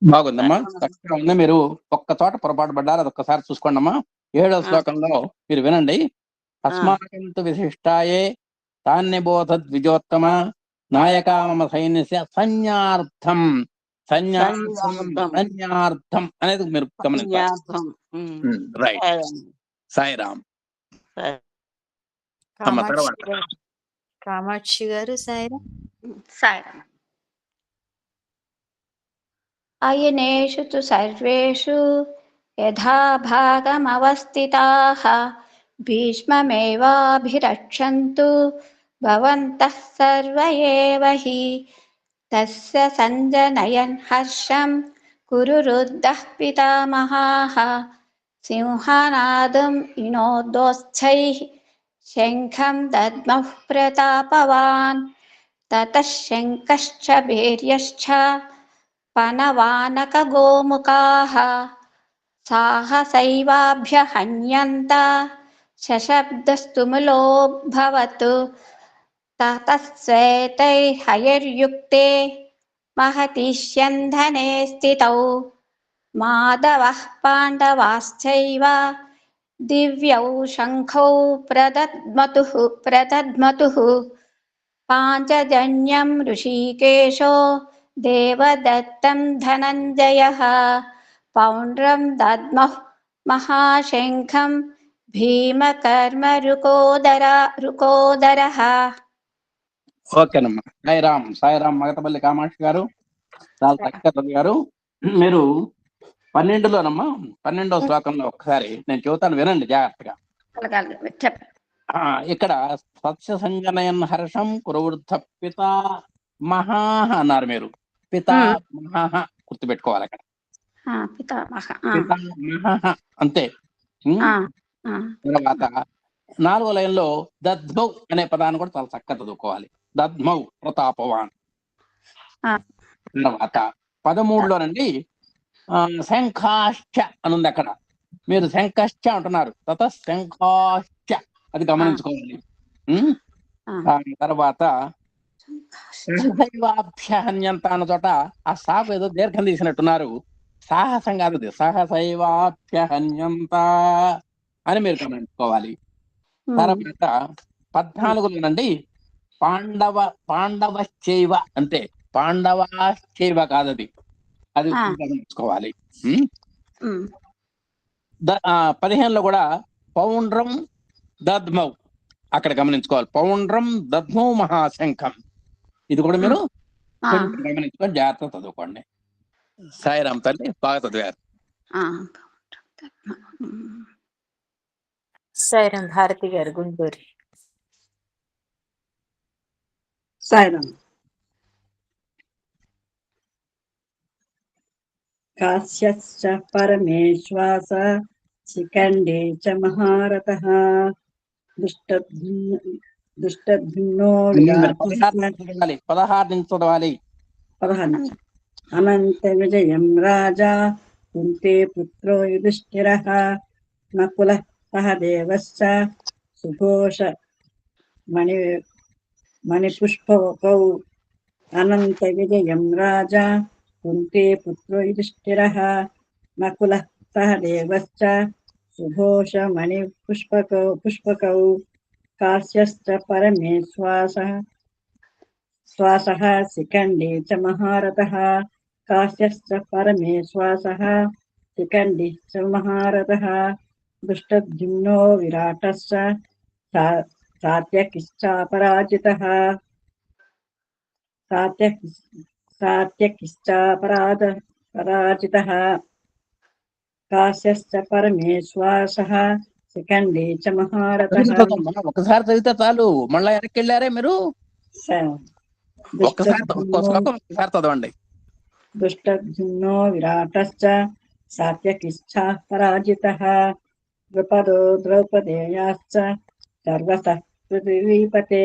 బాగుందమ్మా, చక్కగా ఉంది. మీరు ఒక్క చోట పొరపాటు పడ్డారు, అది ఒక్కసారి చూసుకోండి అమ్మా. 7వ శ్లోకంలో మీరు వినండి. అస్మాకంతు విశిష్టాయే తాన్నిబోధ ద్విజోత్తమ నాయకా మమ సైన్యస్య సైన్యార్థం. సైన్యార్థం అనేది మీరు గమనించాలి. రైట్, సాయిరామ్. కామాక్షి గారు. సాయిరామ్. సాయిరామ్. అయనేషు తు సర్వేషు యథా భాగమవస్థితాః భీష్మమేవాభిరక్షन्तు భవంతః సర్వ ఏవ హి తస్య సంజనయన్ హర్షం కురురుద్ధః పితామహాః సింహనాదం వినోదోత్సైః శంఖం దద్మః ప్రతాపవాన్ తతః శంఖశ్చ భీర్యశ్చ పనవానక గోముఖాః సాహసైవాభ్యహన్యంత శశబ్దస్తుములోద్భవతు తతః శ్వేతైర్హయైర్యుక్తే మహతి స్యందనే స్థితౌ మాధవః పాండవాశ్చైవ దివ్యౌ శంఖౌ ప్రదద్మతుః పాంచజన్యం ఋషికేశో దేవదత్తం ధనంజయః పౌండ్రం దద్మః మహాశంఖం భీమకర్మరుకోదరః. ఓకేనమ్మా. సాయిరామ్ సాయిరామ్. మగతపల్లి కామాక్షి గారు చాలా చక్కగా చదివారు. మీరు 12లోనమ్మా 12వ శ్లోకంలో ఒకసారి నేను చెబుతాను, వినండి జాగ్రత్తగా. చెప్ప ఇక్కడ సత్య సంజనయన్ హర్షం కురువృద్ధ పిత మహాహ అన్నారు మీరు. పిత మహాహ గుర్తుపెట్టుకోవాలి అక్కడ. పితామహ మహాహ అంతే. తర్వాత 4వ లైన్లో దద్మౌ అనే పదాన్ని కూడా చాలా చక్కగా చదువుకోవాలి. దద్మౌ ప్రతాపవాన్. తర్వాత 13లోనండి శంఖాశ్చ అని ఉంది అక్కడ. మీరు శంఖశ్చ అంటున్నారు, తత శంఖాశ్చ అది గమనించుకోవాలి. తర్వాత సహసైవాభ్యహన్యంత అన్న చోట ఆ సాగు ఏదో దీర్ఘం తీసినట్టున్నారు. సాహసం కాదు, సహసైవాభ్యహన్యంత అని మీరు గమనించుకోవాలి. తర్వాత 14లోనండి పాండవశ్చైవ అంతే, పాండవాశ్చైవ కాదు, అది గమనించుకోవాలి. 15లో కూడా పౌండ్రం దద్మౌ అక్కడ గమనించుకోవాలి. పౌండ్రం దద్మౌ మహాశంఖం, ఇది కూడా మీరు గమనించుకొని జాగ్రత్త చదువుకోండి. సాయిరామ్ తల్లి, బాగా చదివారు. సాయిరామ్ భారతి గారు గుంటూరు. సాయిరామ్. కాశ్యశ్చ పరమేశ్వాస శిఖండే చ మహారథః దుష్టద్యుమ్నో 16 నుంచి చదవాలి. అనంత విజయం రాజా కుంతే పుత్రో యుధిష్ఠిరః నకులః సహదేవశ్చ సుఘోష మణిపుష్పకౌ. అనంత విజయం రాజా కుంతే పుత్రో యుధిష్ఠిరః నకులః సహదేవశ్చ సుఘోష మణిపుష్పకౌ. కాశ్యశ్చ పరమేశ్వాసః శిఖండే చ మహారథః. కాశ్యశ్చ పరమేశ్వాసః శిఖండే చ మహారథః. దృష్టద్యుమ్నో విరాటశ్చ సాత్యకిశ్చాపరాజితః. కాశ్యశ్చ పరమేశ్వాసః శిఖండే చ మహారథః. ఒకసారి చదివితే చాలు, మళ్ళా వెనక్కి వెళ్ళారే మీరు. ఒక్కసారి చదవండి. దుష్టద్యుమ్నో విరాటశ్చ సాత్యకిశ్చా పరాజితః. ద్రుపదో ద్రౌపదేయాశ్చ సర్వసః పృథివీపతే.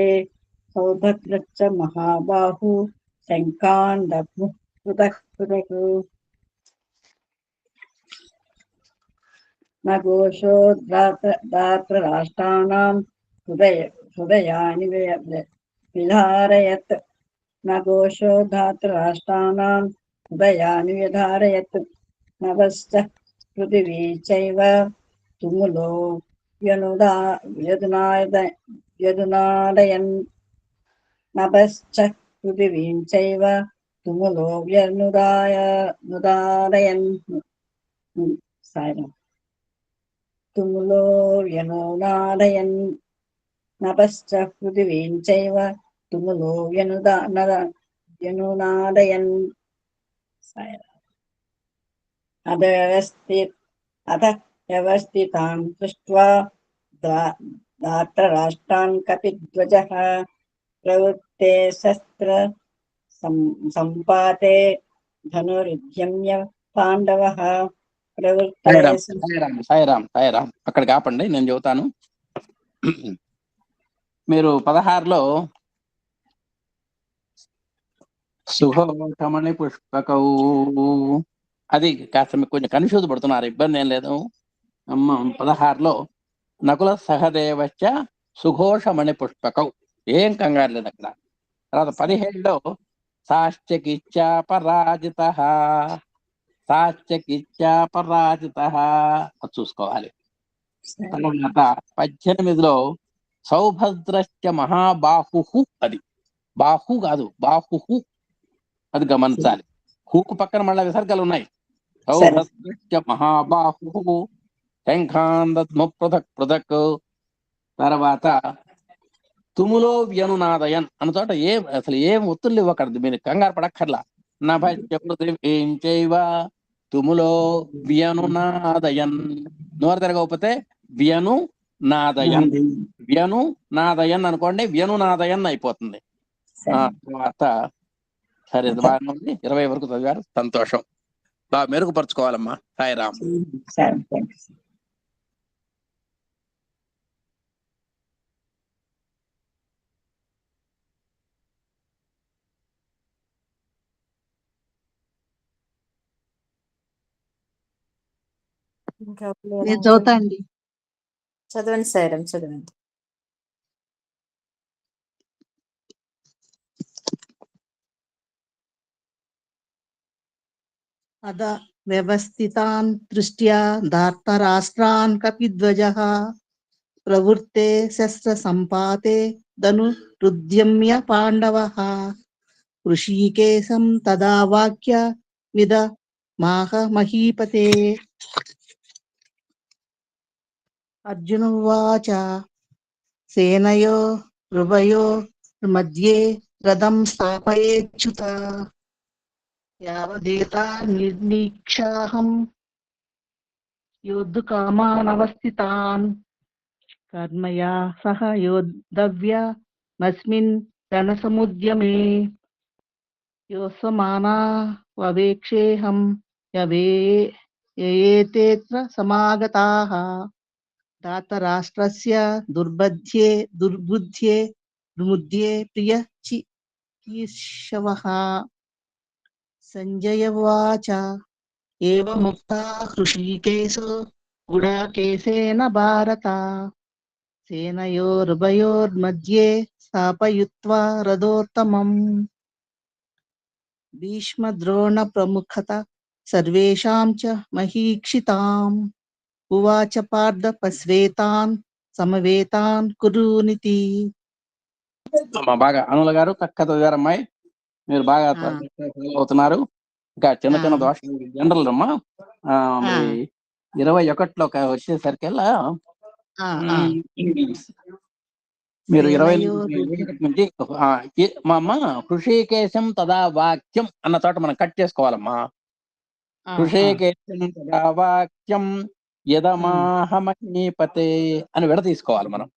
సౌభద్రశ్చ మహాబాహు శంఖాన్ దద్ముః పృథక్ పృథక్. నఘోషో దాత్రరాష్ట్రాణాం హృదయాని విధారయత్. నఘోషో ధాత్రరాష్ట్రాణాం హృదయాని విధారయత్. నభశ్చ పృథివీ చైవ తుములో వ్యదునాదయన్. నభశ్చ పృథివీం చైవ తుములో వ్యనుదారయన్. సాయిరామ్. తుములో వ్యనునాదయన్. నభశ్చ పృథివీం చైవ తుములో వ్యనునాదయన్. అథ వ్యవస్థితాన్ దృష్ట్వా దాత్రరాష్ట్రాన్ కపిధ్వజః. ప్రవృత్తే శస్త్ర సంపాతే ధనురుద్యమ్య పాండవః. సాయిరామ్ అక్కడ కాపండి, నేను చెబుతాను. మీరు 16లో సుఘోషమణి పుష్పకౌ అది కాస్త మీకు కొంచెం కన్ఫ్యూజ్ పడుతున్నారు, ఇబ్బంది ఏం లేదు అమ్మ. 16లో నకుల సహదేవశ్చ సుఘోషమణి పుష్పకౌ, ఏం కంగారు లేదు అక్కడ. తర్వాత 17లో సాశ్చకిచ్చా పరాజితః చూసుకోవాలి. తర్వాత 18లో సౌభద్రశ్చ మహాబాహు, అది బాహు కాదు, బాహుహు, అది గమనించాలి. హూకు పక్కన మళ్ళీ విసర్గలు ఉన్నాయి. సరే. సౌహస్య మహాబాహు శంఖాన్ దద్మ పృథక్ పృథక్. తర్వాత తుములో వ్యనునాదయన్ అన్న చోట అసలు ఏం ఒత్తులు ఇవ్వకూడదు, మీరు కంగారు పడక్కర్లా. నభస్య పృథివీం చైవ తుములో వ్యనునాదయన్. నోరు తిరగకపోతే వ్యను నాదయన్, వ్యను నాదయన్ అనుకోండి, వ్యనునాదయన్ అయిపోతుంది. తర్వాత సరే, ఇది బాగానే ఉంది. 20 వరకు చదివారు, సంతోషం. బాగా మెరుగుపరుచుకోవాలమ్మా. సాయిరామ్. సరే, థ్యాంక్ యూ. ఇంకా నేను చదువుతా అండి. చదవండి సాయిరామ్, చదవండి. అద వ్యవస్థితాన్ దృష్ట్యా ధార్తరాష్ట్రాన్ కపిధ్వజః ప్రవృత్తే శస్త్ర సంపాతే ధను రుద్యమ్య పాండవః ఋషికేశం తదా వాక్య విద మాహ మహీపతే. అర్జునువాచ సేనయో రుభయో మధ్యే రథం స్థాపయేచ్యుత యావదేతా నిర్నిక్షాహం యోద్ధుకామానవస్థితాన్ కర్మయా సహ యోద్ధవ్యమస్మిన్ రణసముద్యమే యోత్సమానా వవేక్షేహం యయేతేత్ర సమాగతాః ధాతరాష్ట్రస్య దుర్బుద్ధ్యే ప్రియ చికీర్షవః. సంజయ ఉవాచ ఏవముక్తా హృషీకేశో గుడాకేశేన భారత సేనయోరుభయోర్मध्ये స్థాపయిత్వా రథోత్తమం. భీష్మద్రోణ ప్రముఖత సర్వేషాం చ మహీక్షితాం ఉవాచ పార్థ పశ్వేతాన్ సమవేతాన్ కురునితి. అమ్మా బాగా అనుల గారు చక్కగా చదివారమ్మాయి, మీరు బాగా ఆ. follow అవుతున్నారు. ఇంకా చిన్న చిన్న ఆ. దోషాలు జనరల్ అమ్మా. మరి 21లో వచ్చేసరికల్లా ఆ, ఆ. మీరు 20 సేనయోరు- నుంచి మా అమ్మ హృషికేశం తదా వాక్యం అన్న చోట మనం కట్ చేసుకోవాలమ్మా. ఆ, ఆ. హృషికేశం తదా వాక్యం యదమాహమహీపతే అని విడ తీసుకోవాలి మనం.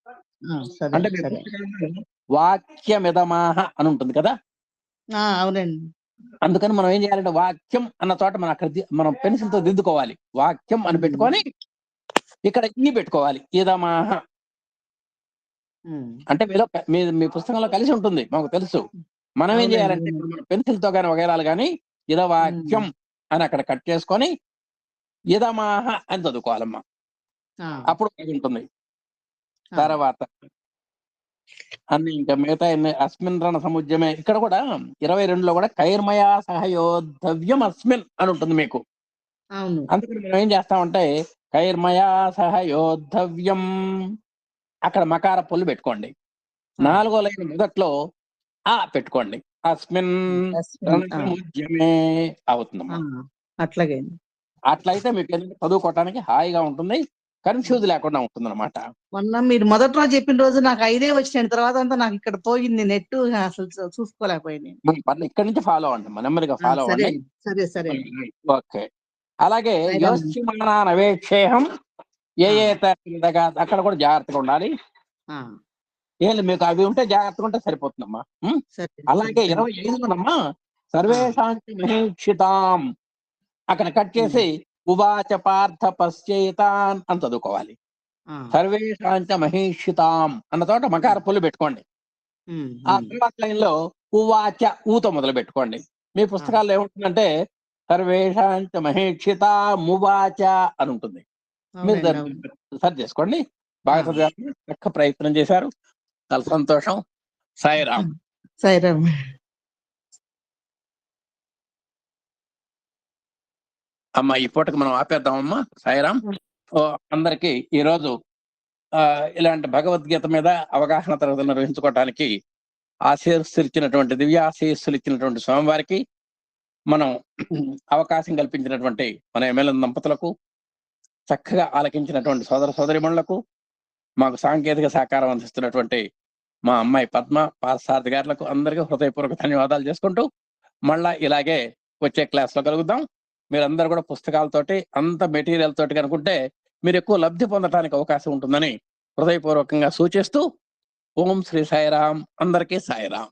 ఆ, సరే అంటే మీ సరే. పుస్తకంలో వాక్యమిదమాహ అని ఉంటుంది కదా, అవునండి. అందుకని మనం ఏం చేయాలంటే వాక్యం అన్న చోట మనం అక్కడ మనం పెన్సిల్ తో దిద్దుకోవాలి. వాక్యం అని పెట్టుకొని ఇక్కడ ఈ పెట్టుకోవాలి, ఇదమాహ. అంటే మీ పుస్తకంలో కలిసి ఉంటుంది, మాకు తెలుసు. మనం ఏం అవునండి, చేయాలంటే ఇప్పుడు మనం పెన్సిల్ తో కానీ వగేరాలు కానీ ఇదవాక్యం అని అక్కడ కట్ చేసుకొని ఇదమాహ అని చదువుకోవాలమ్మా, అప్పుడు బాగుంటుంది. తర్వాత అన్ని ఇంకా మిగతా అస్మిన్ రణ సముద్యమే. ఇక్కడ కూడా 22లో కూడా కైర్మయా సహయోద్ధవ్యం అస్మిన్ అని ఉంటుంది మీకు. అవును. అందుకని మనం ఏం చేస్తామంటే కైర్మయా సహయోద్ధవ్యం అక్కడ మకార పొల్లు పెట్టుకోండి. 4వ లైన్ మొదట్లో పెట్టుకోండి. అస్మిన్ రణ సముద్యమే అవుతుందమ్మా. అట్లాగే అట్లయితే మీకు ఏంటంటే చదువుకోవటానికి హాయిగా ఉంటుంది, కన్ఫ్యూజ్ లేకుండా ఉంటుంది అనమాట. మొన్న మీరు మొదటి రోజు చెప్పిన రోజు నాకు 5 వచ్చినాయి, తర్వాత అంతా నాకు ఇక్కడ పోయింది నెట్, అసలు చూసుకోలేకపోయింది. ఇక్కడి నుంచి ఫాలో అవ్వండి, నెమ్మదిగా ఫాలో సరే అవ్వండి. సరే సరే. ఓకే. అలాగే యోశ్చిమానవేక్షేహం అక్కడ కూడా జాగ్రత్తగా ఉండాలి. ఏం మీకు అవి ఉంటే జాగ్రత్తగా ఉంటే సరిపోతుందమ్మా. అలాగే 25లోనమ్మా సర్వేషాంతి మహీక్షితాం అక్కడ కట్ చేసి ఉవాచ పార్థ పశ్చేతాన్ అని చదువుకోవాలి. సర్వేషాంచ మహీక్షితాం అన్న చోట మకార పుల్లు పెట్టుకోండి. ఆ తర్వాత లైన్ లో ఉవాచ ఊతో మొదలు పెట్టుకోండి. మీ పుస్తకాల్లో ఏముంటుందంటే సర్వేషాంచ మహీక్షితా మువాచ అని ఉంటుంది. మీరు సర్చ్ చేసుకోండి. బాగా చదివారు, చక్క ప్రయత్నం చేశారు, చాలా సంతోషం. సాయిరామ్. సాయిరామ్. అమ్మా ఈ పూటకి మనం ఆపేద్దామమ్మా. సాయిరామ్. అందరికి ఈరోజు ఇలాంటి భగవద్గీత మీద అవగాహన తరగతులు నిర్వహించుకోవటానికి ఆశీస్సులు ఇచ్చినటువంటి దివ్య ఆశీస్సులు ఇచ్చినటువంటి స్వామివారికి, మనం అవకాశం కల్పించినటువంటి మన ఎమ్మెల్యే దంపతులకు, చక్కగా ఆలకించినటువంటి సోదర సోదరిమణులకు, మాకు సాంకేతిక సహకారం అందిస్తున్నటువంటి మా అమ్మాయి పద్మ, పార్థసారథి గారులకు అందరికీ హృదయపూర్వక ధన్యవాదాలు చేసుకుంటూ, మళ్ళా ఇలాగే వచ్చే క్లాస్లో కలుగుదాం. మీరందరూ కూడా పుస్తకాలతోటి అంత మెటీరియల్ తోటి కనుకుంటే మీరు ఎక్కువ లబ్ధి పొందడానికి అవకాశం ఉంటుందని హృదయపూర్వకంగా సూచిస్తూ, ఓం శ్రీ సాయిరాం. అందరికీ సాయిరాం.